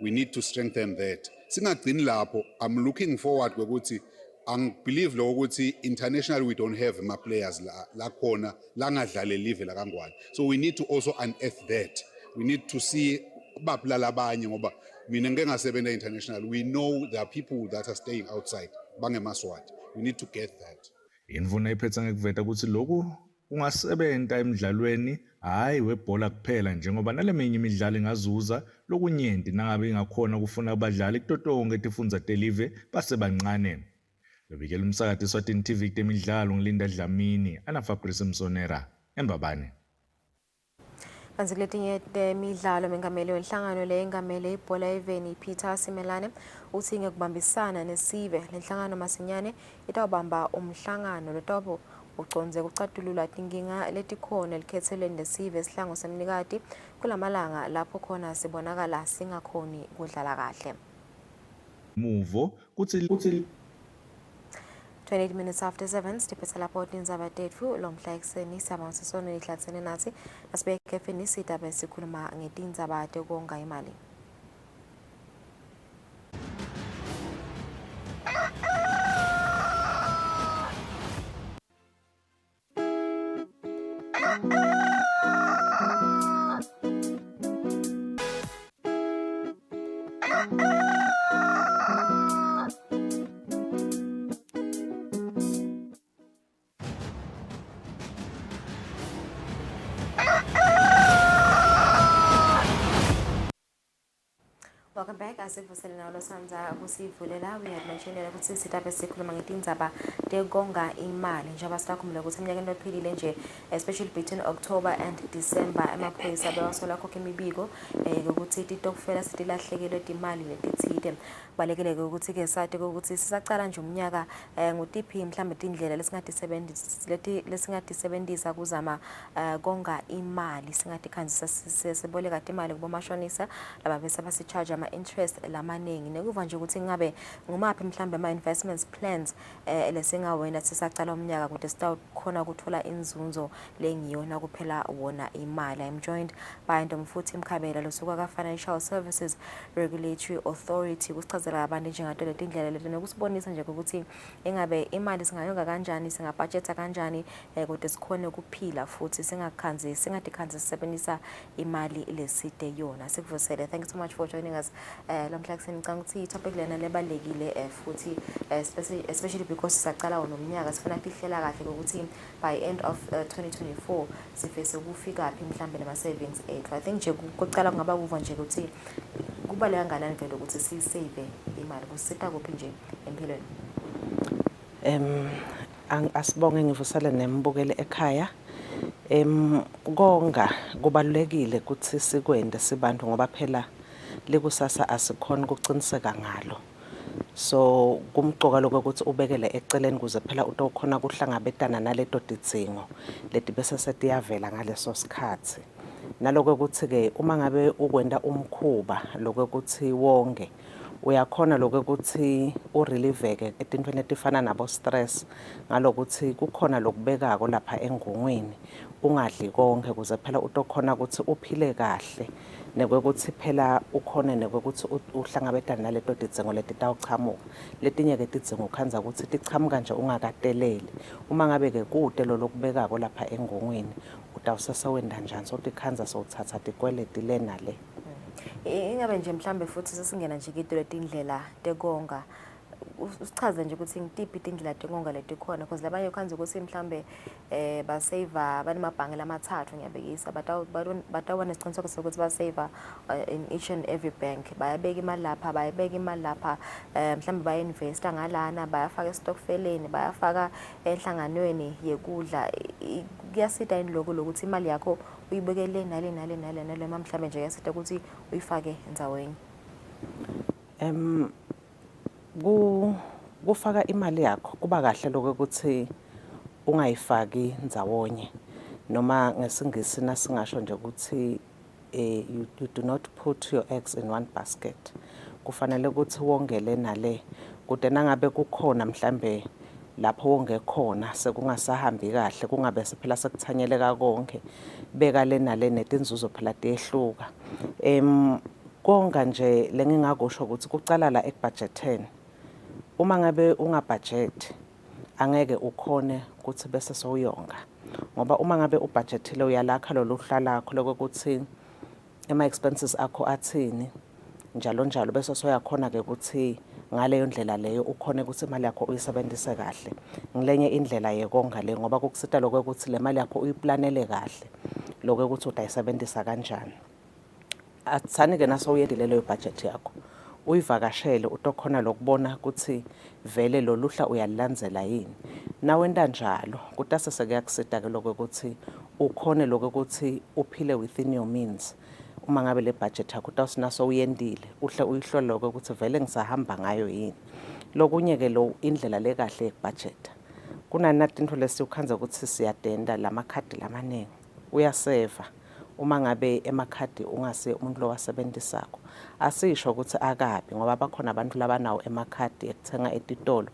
We need to strengthen that. Singagcini lapho, I'm looking forward ukuthi believe lo ukuthi international we don't have ma players la khona la ngadlale live la kaNgwane. So we need to also unearth that. We need to see babulala abanye ngoba mina ngeke ngasebenza international. We know there are people that are staying outside bangemaswati. We need to get that. Indvuna iphetha ngekuveta ukuthi lokhu ungasebenta emidlalweni hayi webhola kuphela njengoba naleminye imidlalo ingazuza lokunyenti nangabe ingakhona kufuna abadlali kutotonke tifundza telive basebancane. Lobikela umsakati Eswatini TV temidlalo ngilinda Dlamini ana Fabrice Msonera eMbabane. Kanti kuletinye temidlalo mengameli wenhlangano lengamele ibhola eveni Peter Simelane uthi ngekubambisana nesive lenhlangano masinyane itawubamba umhlangano lotabo uconze kucatulula tinkinga letikhona likhethelweni lesive sihlango semnikati kulamalanga lapho khona sibonakala singakhoni kudlala kahle. Muvo kuthi 28 minutes after 7 stiphetha lapho tindzaba tetfu lomhla ekseni siyabonga sisona nihlatsene nathi asibeke efeni sidaba esikhuluma ngetindzaba tekonga imali. Welcome back. Asivusele nawo losanza kusivulela. We had mentioned ukuthi sitabe sikhuluma ngetindzaba tekonga imali njengoba sitakhumbula ukuthi eminyakeni ephilile nje especially between October and December amaphoyisa bewasola khokha imibiko ukuthi titokufela sitilahlekelwe timali letitsite. Balekele ukuthi ke sade ukuthi sisacala nje umnyaka ngutiphi mhlambe tindlela lesingatisebenzisa kuzama konga imali singatikhanzisa siboleka imali kubomashonisa laba bese basicharge ama-interest lamaningi nekuva nje ukuthi ngabe ngumaphi mhlambe ama-investments plans lesingawena sisacala umnyaka kude sitawukhona ukuthola inzunzo lengiyona kuphela wona imali. I'm joined by Ndomfuthi Mkhabela losuka ka-Financial Services Regulatory Authority kusichazela abantu njengato letindlela leti nokusibonisa nje ukuthi engabe imali singayonga kanjani singabudgeta kanjani kude sikhone ukuphila futhi singatikhanzi sisebenzisa imali leside yona. Sikuvusele. Thank you so much for joining us. Lamhla ngicanga ukuthi itopic lena lebalekile futhi especially because sisaqala wona umnyaka sifuna ukuhlela kahle ukuthi by end of 2024 sifese ukufika phi mhlambe nama savings ethu. I think nje kuqala kungaba kuva nje ukuthi kubaleka kangakanani vele ukuthi sisave imali kusita kuphi nje empilweni. Asibonge ngivusele nembukele ekhaya. Konga kubalulekile ukuthi sikwende sibantu ngoba phela likusasa asikhona ukuciniseka ngalo. So kumqoka lokho ukuthi ubekele eceleni kuze phela utokhona kuhlangabetana naleto tidzingo leti bese setiyavela ngaleso sikhathi. Naloko ukuthi ke uma ngabe ukwenda umkhuba lokho ukuthi wonge uyakhona lokho ukuthi urelieveke etintweni letifana nabo stress ngalokuthi kukhona lokubekako lapha engongweni ungadli konke kuze phela utokhona ukuthi uphile kahle nekwekuthi phela ukhona nekwekuthi uhlangabetana naleto tidzingo letitawuchamuka letinye ke tidzingo ukhanza ukuthi tichamuka nje ungakateleli uma ngabe ke kude lo lokubekako lapha engongweni utawusese wenda njani so tikhanza sowuthatha tikweleti le nale. Ingabe nje mhlambe futhi sesingena nje kito letindlela tekonga usichaze nje ukuthi ngitiphi indlela tekonga letikhona because labanye ukhanza ukuthi mhlambe basave banemabhange lamathathu ngiyabekisa batawona isiqiniseko sokuthi basave in each and every bank bayabeka imali lapha bayibeka imali lapha mhlambe bainvesta ngalana bayafaka estokfeleni bayafaka enhlanganweni yekudla kuyasida yini lokho lokuthi imali yakho uyibekele nale mhlambe nje yasida ukuthi uyifake enzaweni. Kufaka imali yakho kuba kahle lokho ukuthi ungayifaki ndzawonye noma ngesingisi nasingasho nje ukuthi you do not put your eggs in one basket. Kufanele ukuthi wongele nale kude nangabe kukhona mhlambe lapho wonge khona sekungasahambi kahle kungabe phela sekuthanyeleka konke beka le nale netinzuzo phela tiyehluka. Konga nje lengingakusho ukuthi kucala la ekubudgeteni. Uma ngabe ungabudget angeke ukhone ukuthi bese sowuyonga ngoba uma ngabe ubudgetile uyalakha lo luhla lakho lokuthi ema expenses akho athini njalo bese soyakhona ke ukuthi ngaleyo ndlela leyo ukhone ukuthi imali yakho uyisebenzise kahle. Ngilenye indlela yekonga le ngoba kukusita lokho ukuthi le mali yakho uyiplanele kahle lokho ukuthi utayisebenzisa kanjani. Athani ke naso uyedile leyo budget yakho uyivakashele utokhona lokubona ukuthi vele lo luhla uyalilandzela yini nawenda njalo kutase sekuyakusita ke lokho ukuthi ukhone lokho ukuthi uphile within your means. Uma ngabe le budget yakho utawusinaso uyendile uhle uyihlole lokho ukuthi vele ngisahamba ngayo yini. Lokunye ke lo indlela le kahle yekubudgeta kunanathi into lesiyokhanza ukuthi siyadenda lamakhadi lamaningi uyaseva uma ngabe emakhadi ungase umuntu lo wasebenzisako asisho ukuthi akabi ngoba bakhona abantu labanawo emakhadi ekuthenga etitolo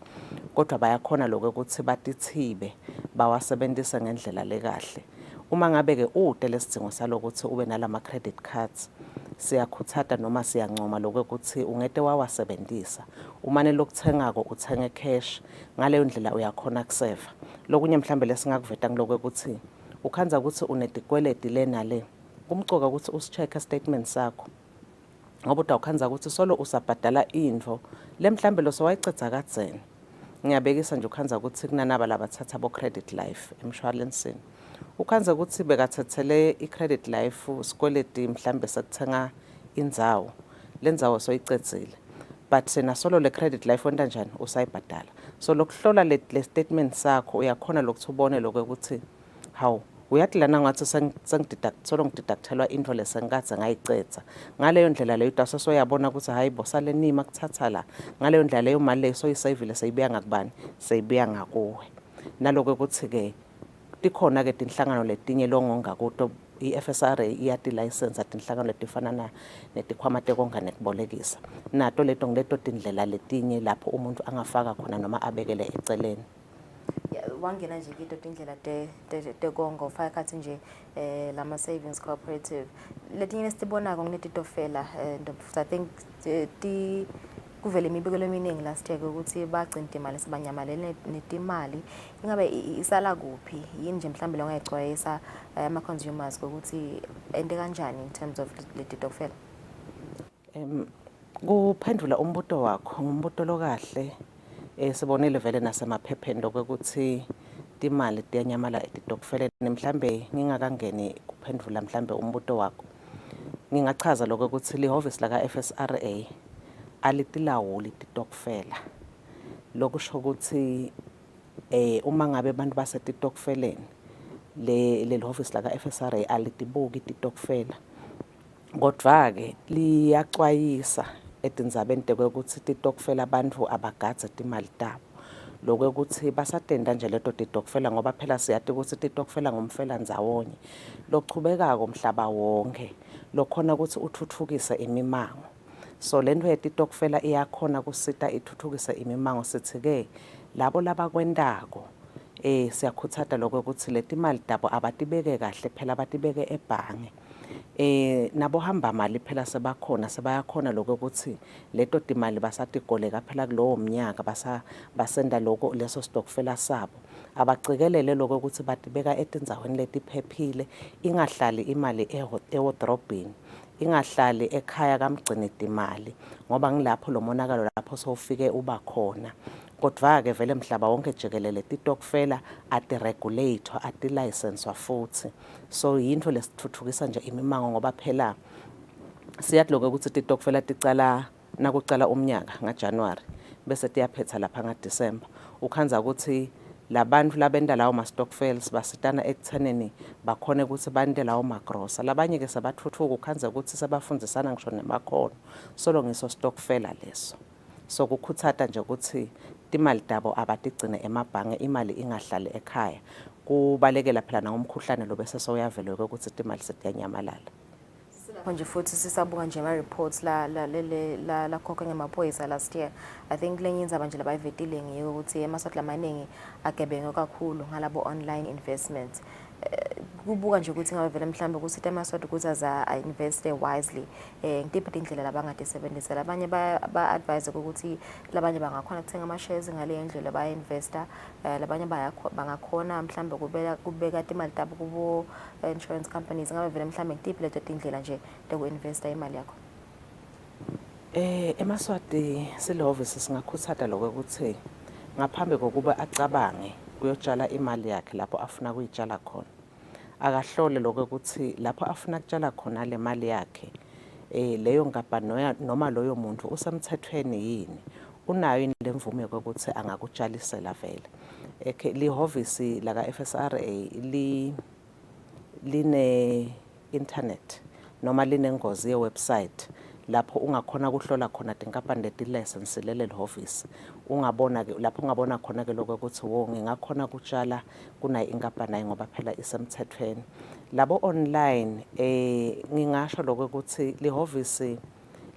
kodwa bayakhona lokho ukuthi batithibe bawasebenzise ngendlela le kahle. Uma ngabe ke ude lesidingo salokuthi ube nalama credit cards siyakhuthata noma siyancoma lokho ukuthi ungete wawasebenzisa umane lokuthengako uthenge cash ngaleyo ndlela uyakhona kuseva. Lokunye mhlambe lesingakuveta ngiloko ukuthi ukhanza ukuthi unetikweleti le nale kumcoka ukuthi usicheck statement sakho ngoba utawukhanza ukuthi solo usabhadala indvo le mhlambe lo sowayicetha kadzeni. Ngiyabekisa nje ukhanza ukuthi kunanaba labathatha bo credit life emshwalensini ukhanza ukuthi bekathethele i credit life sikweleti mhlambe sekuthenga indzawo le ndzawo soyicedzile but senasolo le credit life wenta njani usayibhadala. So lokuhlola le statement sakho uyakhona lokuthi ubone lokho ukuthi hawu uyathi lana ngathi solo ngideductelwa into lesengikade ngayicedza ngaleyo ndlela leyo utase soyabona ukuthi hayi bo sale nima kuthatha la ngaleyo ndlela leyo mali leyo soyisavile seyibuya ngakubani seyibuya ngakuwe. Naloko ukuthi ke tikhona ke tinhlangano letinye longonga kuto i-FSRA iyati license tinhlangano letifana netikhwama tekonga nekubolekisa nato leto tindlela letinye lapho umuntu angafaka khona noma abekele eceleni. Wangena nje kito tindlela tekonga ufaka khathi nje lama savings cooperative letinye lesitibonako nginetitofela and I think kuvele imibikelo eminingi last year ukuthi bagcina imali sibanyamalele netimali ingabe isala kuphi yini nje mhlawumbe longayixwayisa ama consumers ukuthi ende kanjani in terms of letitofela. Kuphendula umbuto wakho ngumbuto lokahle sibonile vele nasemaphepheni lokuthi timali tiyanyamala etitokfeleni. Mhlambe ngingakangeni kuphendula mhlambe umbuto wakho ngingachaza lokho ukuthi lihhovisi laka FSRA alitilawuli titokfela lokusho ukuthi uma ngabe abantu basetitokfeleni le hhovisi laka FSRA alitibuki titokfela kodwa ke liyaxwayisa etindzabeni ukuthi titokfela abantu abagadze timali tabo lokho ukuthi basatenda nje leto titokfela ngoba phela siyati ukuthi titokfela ngumfela ndzawonye lochubekako umhlaba wonke lokhona ukuthi uthuthukise imimango. So lento yetitokfela iyakhona kusita ithuthukise imimango sithi ke labo labakwendako siyakhuthata lokho ukuthi letimali tabo abatibeke kahle phela abatibeke ebhange. Nabo hamba mali phela sebakhona sebayakhona lokho ukuthi leto timali basatikoleka phela kulowo mnyaka basenda lokho leso stokfela sabo abacikelele lokho ukuthi batibeka etindzaweni letiphephile ingahlali imali ewardrobheni ingahlali ekhaya kamgcini timali ngoba ngilapho lo monakalo lapho sowufike uba khona. Kodwa ke vele mhlaba wonke jikelele titokfela ati-regulator ati-license futhi so yinto lesithuthukisa nje imimango ngoba phela siyathi lokho ukuthi titokfela ticala nakucala umnyaka ngaJanuary bese tiyaphetha lapha ngaDisemba ukhanza ukuthi labantu labenda lawo ma-stokfels basitana ekuthenini bakhona ukuthi bande lawo magrosa labanye ke sebathuthuka ukhanza ukuthi sebafundisana ngisho nemakhono solo ngiso stokfela leso. So kukhuthata nje ukuthi timali tabo abatigcine emabhange imali ingahlali ekhaya kubalekela phela nangomkhuhlane lo bese soyavela ukuthi timali setiyanyamalala. Nje futhi sisabuka nje ama-reports la khokha ngemaphoyisa last year. I think lenye indzaba nje labayivetile ngiyo ukuthi emaswati lamaningi agebenge kakhulu ngalabo online investments. Kubuka nje ukuthi ngabe vele mhlambe kusitha amaswati ukuthi investe wisely ngitiphi indlela labangatisebenzisa labanye ba-advise ukuthi labanye bangakhona kuthenga ama-shares ngale ndlela baya-investa labanye bangakhona mhlambe kubeka imali tabo kubo insurance companies ngabe vele mhlambe ngitiphi leto tindlela nje teku-investa imali yakho. Emaswati silehhovisi singakhuthata lokho ukuthi ngaphambi kokuba acabange uyotshala imali yakhe lapho afuna kuyitshala khona akahlole lokho ukuthi lapho afuna ukutshala khona le mali yakhe leyo nkampani noma loyo muntu usemthethweni yini unayo yini lemvume ukuthi angakutshalisela vele. Lihhovisi laka FSRA line internet noma linengozi ye-website lapho ungakhona ukuhlola khona tinkampani leti-license lele lihhovisi ungabona ke lapho ungabona khona ke lokho ukuthi wo ngingakhona ukutshala kunayo inkampani ngoba phela isemthethweni. Labo online ngingasho lokho ukuthi lihhovisi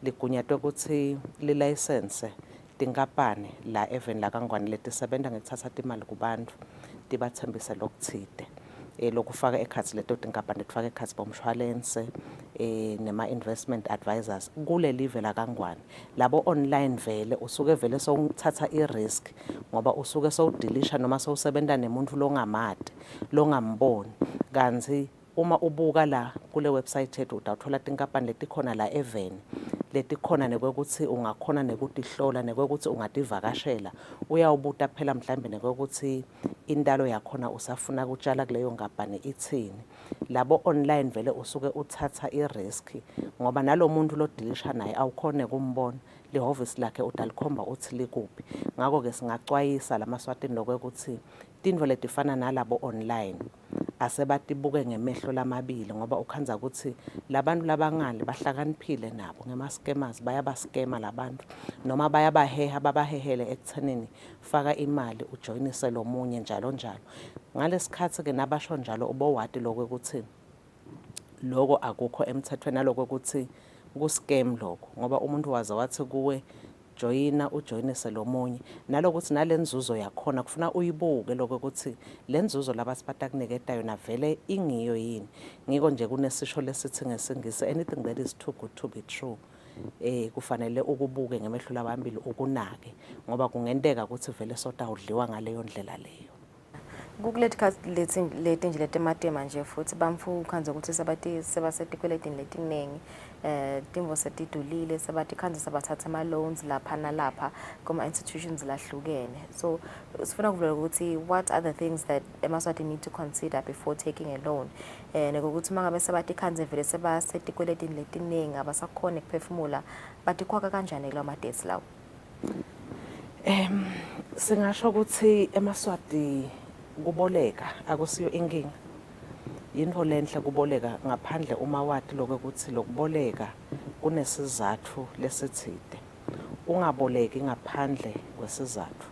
ligunyatwe ukuthi li-license tinkampani la even la kangwane letisebenta ngekuthatha timali kubantu tibathembise lokuthide lokufaka ekhathi leto tinkampani letifaka ekhathi bomshwalense nema-investment advisors kule live la kangwane labo online vele usuke vele sowuthatha i-risk ngoba usuke sowudilisha noma sowusebenta nemuntu longamade longamboni kanzi uma ubuka la kule website yethu utawuthola tinkampani letikhona la even letikhona nekwekuthi ungakhona nekutihlola nekwekuthi ungativakashela uyawubuta phela mhlambe nekwekuthi intalo yakhona usafuna ukutshala kuleyo ngabhani ithini. Labo online vele usuke uthatha i-risk ngoba nalomuntu lodilisha naye awukhone kumbona lehhovisi lakhe udalikhomba uthi likuphi. Ngakho-ke singacwayisa lamaswatini lokuthi tintfo letifana nalabo online asebatibuke ngemehlo lamabili ngoba ukhanza ukuthi labantu labangale bahlakaniphile nabo ngema-scammers bayabaskema labantu noma bayabaheha babahehele ekuthenini faka imali ujoyinise lo munye njalo njalo. Ngalesikhathi-ke nabasho njalo ubowati lokuthi loko akukho emthethweni naloko ukuthi ku-scam lokho ngoba umuntu waze wathi kuwe joyina ujoyinise lo munye nalokuthi nalenzuzo yakhona kufuna uyibuke lokho ukuthi lenzuzo labasipata kuniketa yona vele ingiyo yini. Ngiko nje kunesisho lesithi ngesingisi anything that is too good to be true kufanele ukubuke ngemehlo labambili ukunake ngoba kungenteka ukuthi vele soda udliwa ngaleyo ndlela leyo. Kukuleti khathi leti nje letematema nje futhi bamfu ukhanza ukuthi sebasetikweletini letiningi timvo setidulile sebatikhanza sebathatha ama-loans lapha nalapha kuma-institutions lahlukene. So sifuna kuvela ukuthi what are the things that emaswati need to consider before taking a loan nokuthi uma ngabe sebatikhanze vele sebasetikweletini letiningi abasakhona ukuphefumula batikhwaka kanjani kulawo ma-debts lawo? Singasho ukuthi emaswati kuboleka akusiyo inkinga. Yinto lenhle kuboleka ngaphandle uma wathi lokuthi lokuboleka kunesizathu lesithide. Ungaboleki ngaphandle kwesizathu.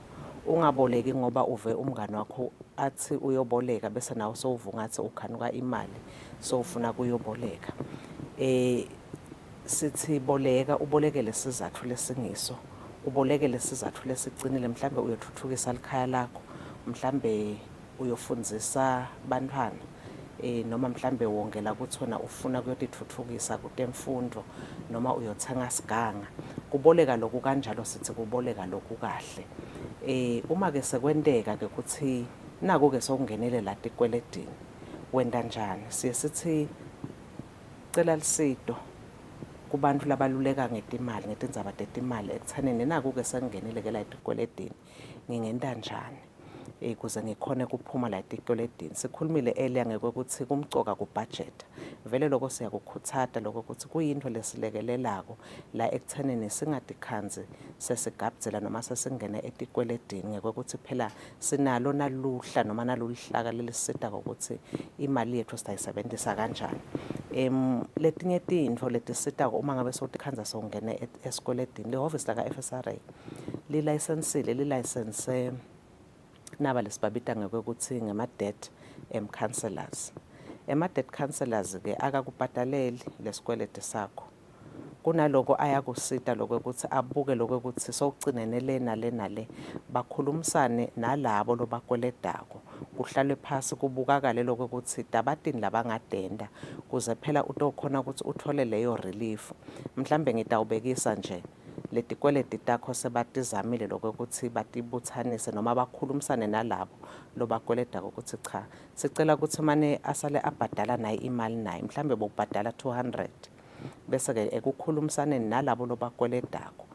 Ungaboleki ngoba uve umngani wakho athi uyoboleka bese nawe sowuvungathi ukhanuka imali sowufuna kuyoboleka. Sithi boleka ubolekele sizathu lesingiso. Ubolekele sizathu lesicinile mhlambe uyothuthukisa likhaya lakho. Mhlambe uyofundzisa bantwana noma mhlambe wongela ukuthi wena ufuna kuyotithuthukisa kutemfundo noma uyothenga siganga. Kuboleka lokhu kanjalo sithi kuboleka lokhu kahle. Uma ke sekwenteka ke ukuthi naku ke sokungenele la tikweletini wenda njani siye sithi cela lisido kubantu labaluleka ngetimali ngetindzaba tetimali ekuthaneni naku ke sengingenele ke la tikweletini ngingenta njani kuze ngikhone kuphuma la tikweletini. Sikhulumile earlier ngekuthi kumcoka kubudget vele lokho siyakukhuthata lokho ukuthi kuyinto lesilekelelako la ekuthaneni singatikhanzi sesigabdzela noma sesingene etikweletini ngekuthi phela sinalo naluhla noma naluluhlaka lelisita ukuthi imali yethu sitayisebenzisa kanjani. Letinye tintfo letisita uma ngabe sotikhanza songene esikweletini lehhovisi laka FSRA lilayisense naba lesibabita ngekuthi ngema-debt counselors. Ema-debt counselors ke akakubhataleli lesikweleti sakho. Kunaloko ayakusita lokuthi abuke lokuthi sowugcinene le nale nale bakhulumisane nalabo lobakweledako. Kuhlalwe phasi kubukakale lokuthi dabatini labangadenda kuze phela utokhona ukuthi uthole leyo relief. Mhlambe ngitawubekisa nje letikweleti takho sebatizamile lokuthi batibuthanise noma bakhulumisane nalabo lobakweledako ukuthi cha sicela ukuthi manje asale abhadala naye imali naye mhlambe bokubhadala 200 bese ke ekukhulumisane nalabo lobakweledako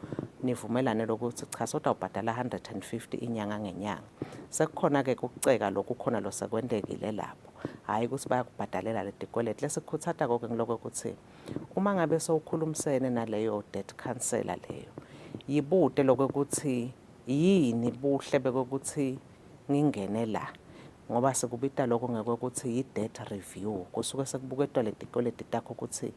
nivumelane lokuthi cha sotawubhadala 150 inyanga ngenyanga. Sekukhona ke ukuceka lokhu khona lo sekwendekile lapho hayi ukuthi bayakubhadalela letikweleti. Lesikhuthata konke ngiloko ukuthi uma ngabe sowukhulumisene naleyo debt counselor leyo yibude lokuthi yini buhle bekokuthi ngingene la ngoba sekubita lokho ngekuthi yi-debt review kusuke sekubuketwa letikweleti takho ukuthi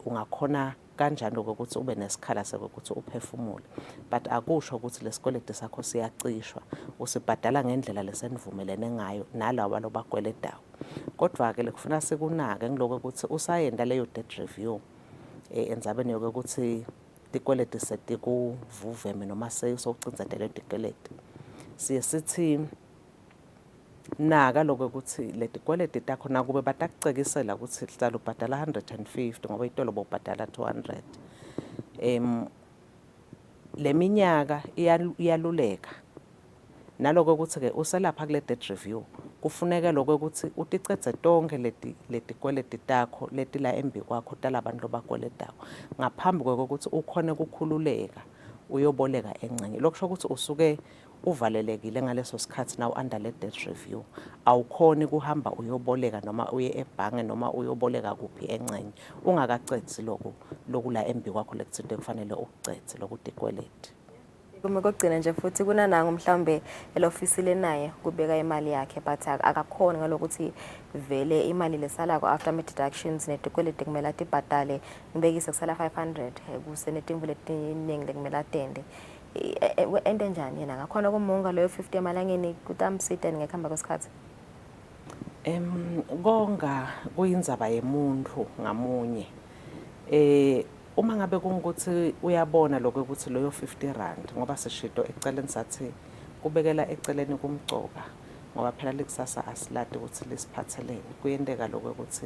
ungakhona kanjani ukuthi ube nesikhala sokuthi uphefumule. But akusho ukuthi lesikweleti sakho siyacishwa usibhadala ngendlela lesenivumelene ngayo nalawa lobakweledayo. Kodwa ke lekufuna sekunake ngiloko ukuthi usayenda leyo debt review endzabeni yokuthi tikweleti setikuvuveme noma sewucinzetele tikweleti. Siye sithi naka lokho ukuthi letikweleti takho nakube batakucekisela ukuthi hlala ubhadala 150 ngoba itolo bobhadala 200. Leminyaka iyaluleka naloko ukuthi ke uselapha kule debt review kufuneka lokho ukuthi uticetse tonke letikweleti takho letila embi kwakho talabantu lobakweletayo ngaphambi kokuthi ukhone ukukhululeka uyoboleka encenye. Lokusho ukuthi usuke uvalelekile ngaleso sikhathi na under le debt review. Awukhoni kuhamba uyoboleka noma uye ebhange noma uyoboleka kuphi encenye. Ungakacedzi lokula embi kwakho lekuthiwe kufanele ukucedze lokudikweleti. Kuma kokugcina nje futhi kunanango mhlawumbe elofisile naye kubeka imali yakhe but akakhona ngalokuthi vele imali lesalako after deductions netikweleti kumele atibhadale ngibekise kusala 500 kuse netimvu letiningi lekumele atende. Ende njani yena ngakhona kumunga loyo 50 emalangeni kutamsita ngekuhamba kwesikhathi? Konga kuyindzaba yemuntu ngamunye. Uma ngabe kungukuthi uyabona lokho ukuthi loyo 50 rand ngoba sishito eceleni sathi kubekela eceleni kumcoka ngoba phela lekusasa asiladi ukuthi lisiphathelene. Kuyendeka lokho ukuthi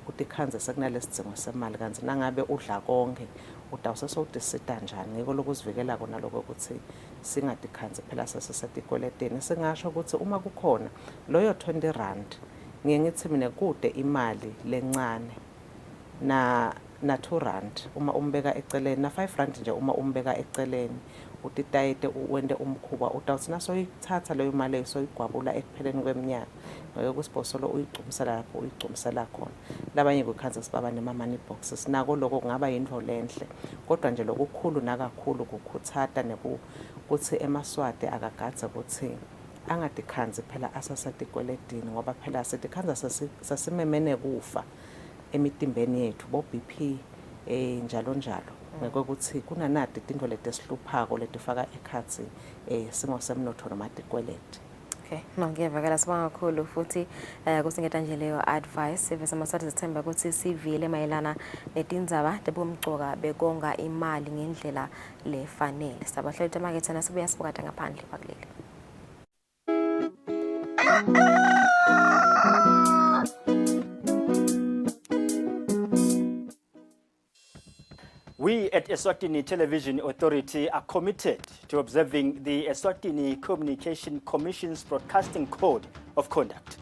utikhanze sekunalesidingo semali kanti nangabe udla konke utawusesowudisida njani ngiko lokuzivikela kona lokho ukuthi singatikhanze phela sesisetikwelетini. Singasho ukuthi uma kukhona loyo 20 rand ngiye ngithi mina kude imali lencane na 2 rand uma umbeka eceleni na 5 rand nje uma umbeka eceleni utitayete uwende umkhuba utawuthi nasoyithatha leyo mali soyigwabula ekupheleni kweminyaka ngoba kusibosolo uyigcumisela lapho uyigcumisela khona. Labanye kukhanze sibaba nema money boxes nako lokho kungaba yinto lenhle kodwa nje lokukhulu nakakhulu kukhuthata nekuthi emaswati akagadze ukuthi angatikhanzi phela asasetikwelетini ngoba phela setikhanza sasimemene kufa emitimbeni yethu bo BP njalo njalo ngokuthi kunanadi into letesihluphako letifaka ekhatsi simo semnotho nomatikweleti. Okay, no ngiyavakala sibonga kakhulu futhi kusingeta nje leyo advice sivese masathu sithemba ukuthi sivile mayelana netindzaba tebumcoka bekonga imali ngendlela lefanele. Sabahleli emakethe nasibuya sibukade ngaphandle kwakuleli. We at Eswatini Television Authority are committed to observing the Eswatini Communication Commission's Broadcasting Code of Conduct.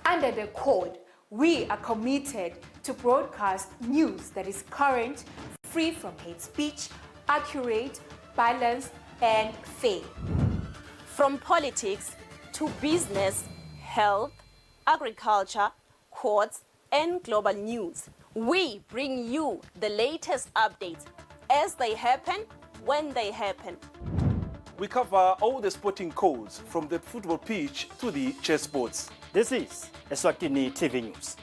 Under the code, we are committed to broadcast news that is current, free from hate speech, accurate, balanced, and fair. From politics to business, health, agriculture, courts, and global news, we bring you the latest updates as they happen, when they happen. We cover all the sporting codes from the football pitch to the chessboards. This is Eswatini TV News.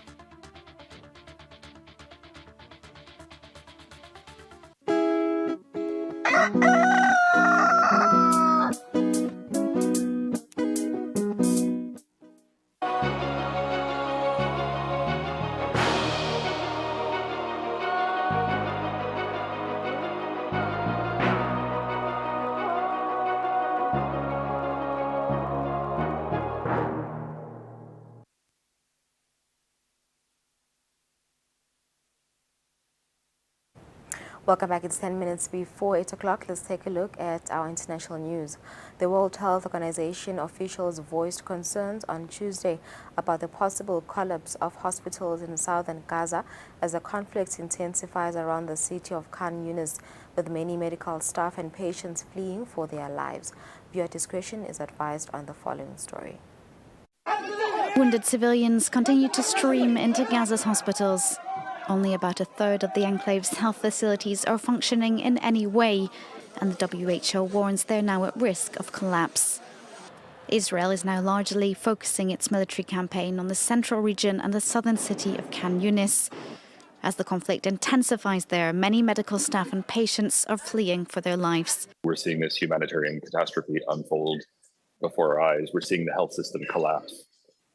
Welcome back. It's 10 minutes before 8 o'clock. Let's take a look at our international news. The World Health Organization officials voiced concerns on Tuesday about the possible collapse of hospitals in southern Gaza as the conflict intensifies around the city of Khan Yunis, with many medical staff and patients fleeing for their lives. Viewer discretion is advised on the following story. Wounded civilians continue to stream into Gaza's hospitals. Only about a third of the enclave's health facilities are functioning in any way, and the WHO warns they're now at risk of collapse. Israel is now largely focusing its military campaign on the central region and the southern city of Khan Yunis. As the conflict intensifies there, many medical staff and patients are fleeing for their lives. We're seeing this humanitarian catastrophe unfold before our eyes. We're seeing the health system collapse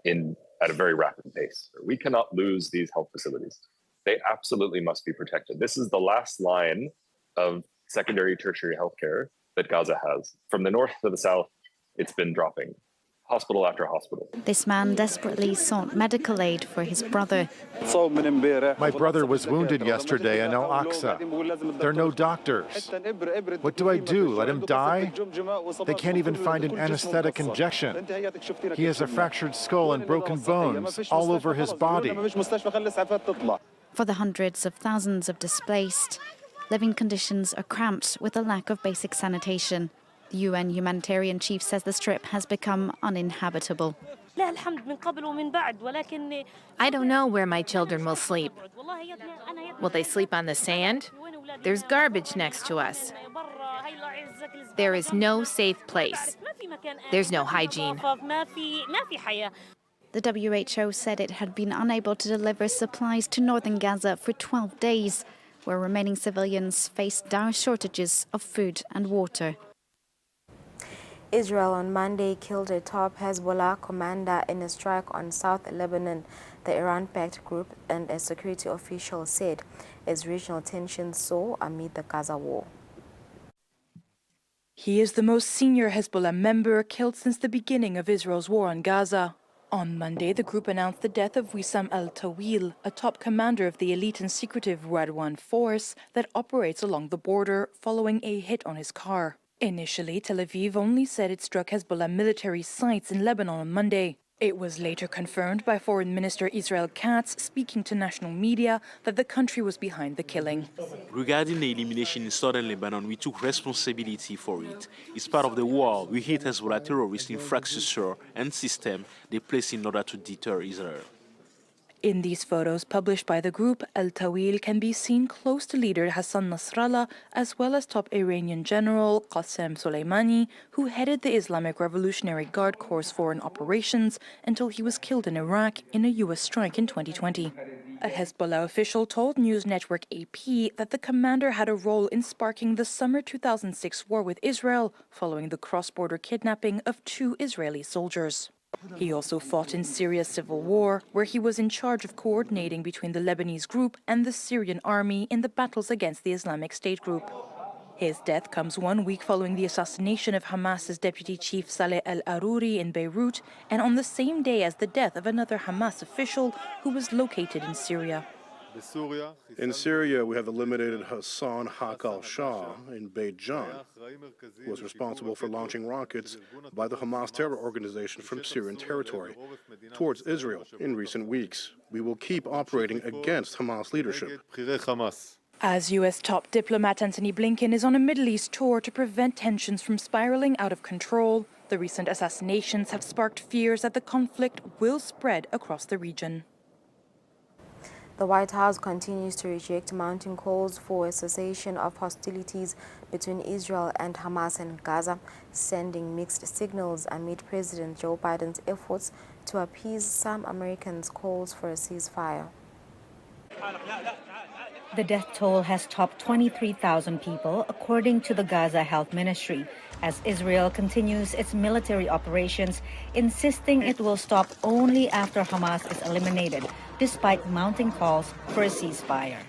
at a very rapid pace. We cannot lose these health facilities. They absolutely must be protected. This is the last line of secondary, tertiary healthcare that Gaza has. From the north to the south, it's been dropping, hospital after hospital. This man desperately sought medical aid for his brother. My brother was wounded yesterday in Al Aqsa. There are no doctors. What do I do? Let him die? They can't even find an anesthetic injection. He has a fractured skull and broken bones all over his body. For the hundreds of thousands of displaced, Living conditions are cramped with a lack of basic sanitation. The UN humanitarian chief says the strip has become uninhabitable. I don't know where my children will sleep. Will they sleep on the sand? There's garbage next to us. There is no safe place. There's no hygiene. The WHO said it had been unable to deliver supplies to northern Gaza for 12 days, where remaining civilians face dire shortages of food and water. Israel on Monday killed a top Hezbollah commander in a strike on South Lebanon, the Iran-backed group and a security official said, as regional tensions soar amid the Gaza war. He is the most senior Hezbollah member killed since the beginning of Israel's war on Gaza. On Monday, the group announced the death of Wissam al-Tawil, a top commander of the elite and secretive Radwan force that operates along the border following a hit on his car. Initially, Tel Aviv only said it struck Hezbollah military sites in Lebanon on Monday. It was later confirmed by Foreign Minister Israel Katz, speaking to national media, that the country was behind the killing. Regarding the elimination in southern Lebanon, we took responsibility for it. It's part of the war. We hate Hezbollah terrorist infrastructure and system they place in order to deter Israel. In these photos published by the group, al-Tawil can be seen close to leader Hassan Nasrallah, as well as top Iranian general Qasem Soleimani, who headed the Islamic Revolutionary Guard Corps' foreign operations until he was killed in Iraq in a U.S. strike in 2020. A Hezbollah official told news network AP that the commander had a role in sparking the summer 2006 war with Israel, following the cross-border kidnapping of 2 Israeli soldiers. He also fought in Syria's civil war, where he was in charge of coordinating between the Lebanese group and the Syrian army in the battles against the Islamic State group. His death comes 1 week following the assassination of Hamas's deputy chief Saleh al-Aruri in Beirut, and on the same day as the death of another Hamas official who was located in Syria. In Syria, we have eliminated Hassan Haq al-Shah in Beit Jan, who was responsible for launching rockets by the Hamas terror organization from Syrian territory towards Israel in recent weeks. We will keep operating against Hamas leadership. As U.S. top diplomat Antony Blinken is on a Middle East tour to prevent tensions from spiraling out of control, the recent assassinations have sparked fears that the conflict will spread across the region. The White House continues to reject mounting calls for a cessation of hostilities between Israel and Hamas in Gaza, sending mixed signals amid President Joe Biden's efforts to appease some Americans' calls for a ceasefire. The death toll has topped 23,000 people, according to the Gaza Health Ministry, as Israel continues its military operations, insisting it will stop only after Hamas is eliminated, despite mounting calls for a ceasefire.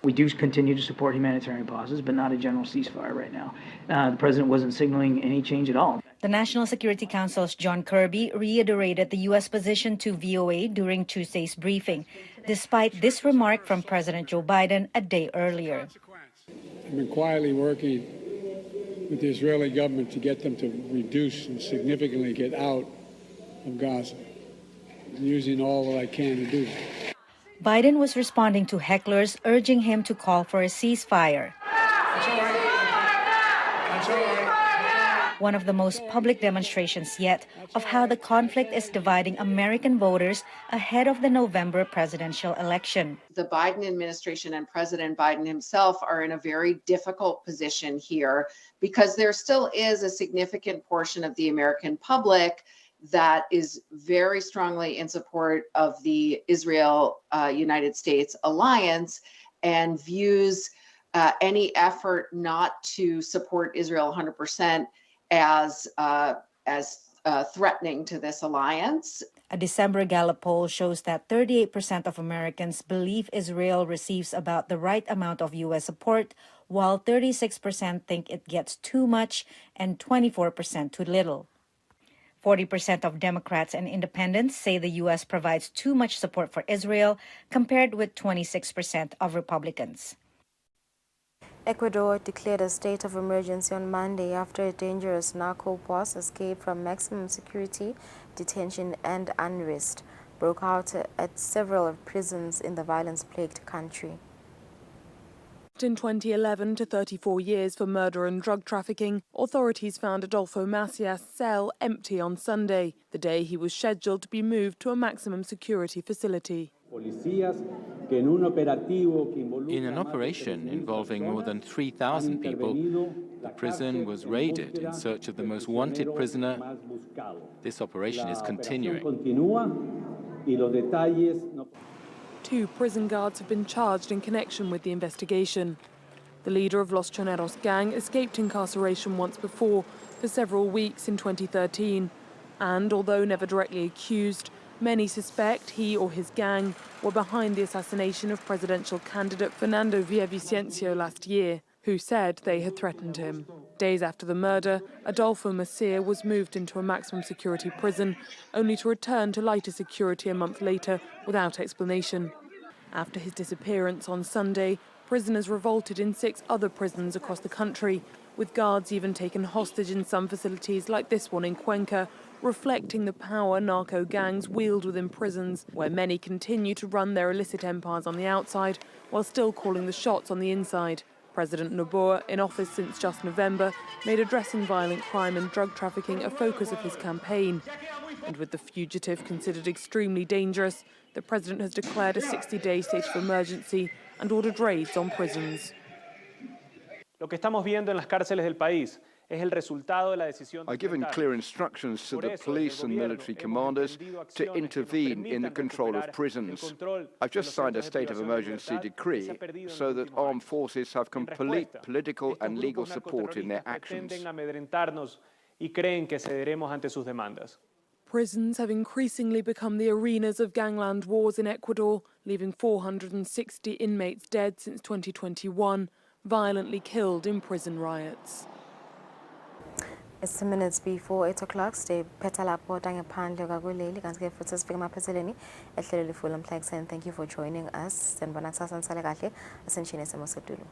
We do continue to support humanitarian pauses, but not a general ceasefire right now. The president wasn't signaling any change at all. The National Security Council's John Kirby reiterated the U.S. position to VOA during Tuesday's briefing, despite this remark from President Joe Biden a day earlier. I've been quietly working with the Israeli government to get them to reduce and significantly get out of Gaza, using all that I can to do that. Biden was responding to hecklers urging him to call for a ceasefire. One of the most public demonstrations yet of how the conflict is dividing American voters ahead of the November presidential election. The Biden administration and President Biden himself are in a very difficult position here because there still is a significant portion of the American public that is very strongly in support of the Israel-United States alliance and views any effort not to support Israel 100% as threatening to this alliance. A December Gallup poll shows that 38% of Americans believe Israel receives about the right amount of U.S. support, while 36% think it gets too much and 24% too little. 40% of Democrats and independents say the U.S. provides too much support for Israel, compared with 26% of Republicans. Ecuador declared a state of emergency on Monday after a dangerous narco boss escaped from maximum security, detention and unrest broke out at several prisons in the violence-plagued country. Sentenced in 2011 to 34 years for murder and drug trafficking, authorities found Adolfo Macias' cell empty on Sunday, the day he was scheduled to be moved to a maximum security facility. In an operation involving more than 3,000 people, the prison was raided in search of the most wanted prisoner. This operation is continuing. 2 prison guards have been charged in connection with the investigation. The leader of Los Choneros gang escaped incarceration once before for several weeks in 2013. And although never directly accused, many suspect he or his gang were behind the assassination of presidential candidate Fernando Villavicencio last year, who said they had threatened him. Days after the murder, Adolfo Macias was moved into a maximum security prison, only to return to lighter security a month later without explanation. After his disappearance on Sunday, prisoners revolted in 6 other prisons across the country, with guards even taken hostage in some facilities like this one in Cuenca, reflecting the power narco gangs wield within prisons, where many continue to run their illicit empires on the outside while still calling the shots on the inside. President Noboa, in office since just November, made addressing violent crime and drug trafficking a focus of his campaign. And with the fugitive considered extremely dangerous, the president has declared a 60-day state of emergency and ordered raids on prisons. Lo que estamos viendo en las cárceles del país es el resultado de la decisión. I've given clear instructions to the police and military commanders to intervene in the control of prisons. I've just signed a state of emergency decree so that armed forces have complete political and legal support in their actions. Prisons have increasingly become the arenas of gangland wars in Ecuador, leaving 460 inmates dead since 2021, violently killed in prison riots. It's 2 minutes before 8 o'clock. Stay lapho tangephandle kakuleli kanti ke futhi sifika emaphetheleni ehlelo lifull Thank you for joining us. Sanibona kusasa nisale kahle asenishini esemo setulo.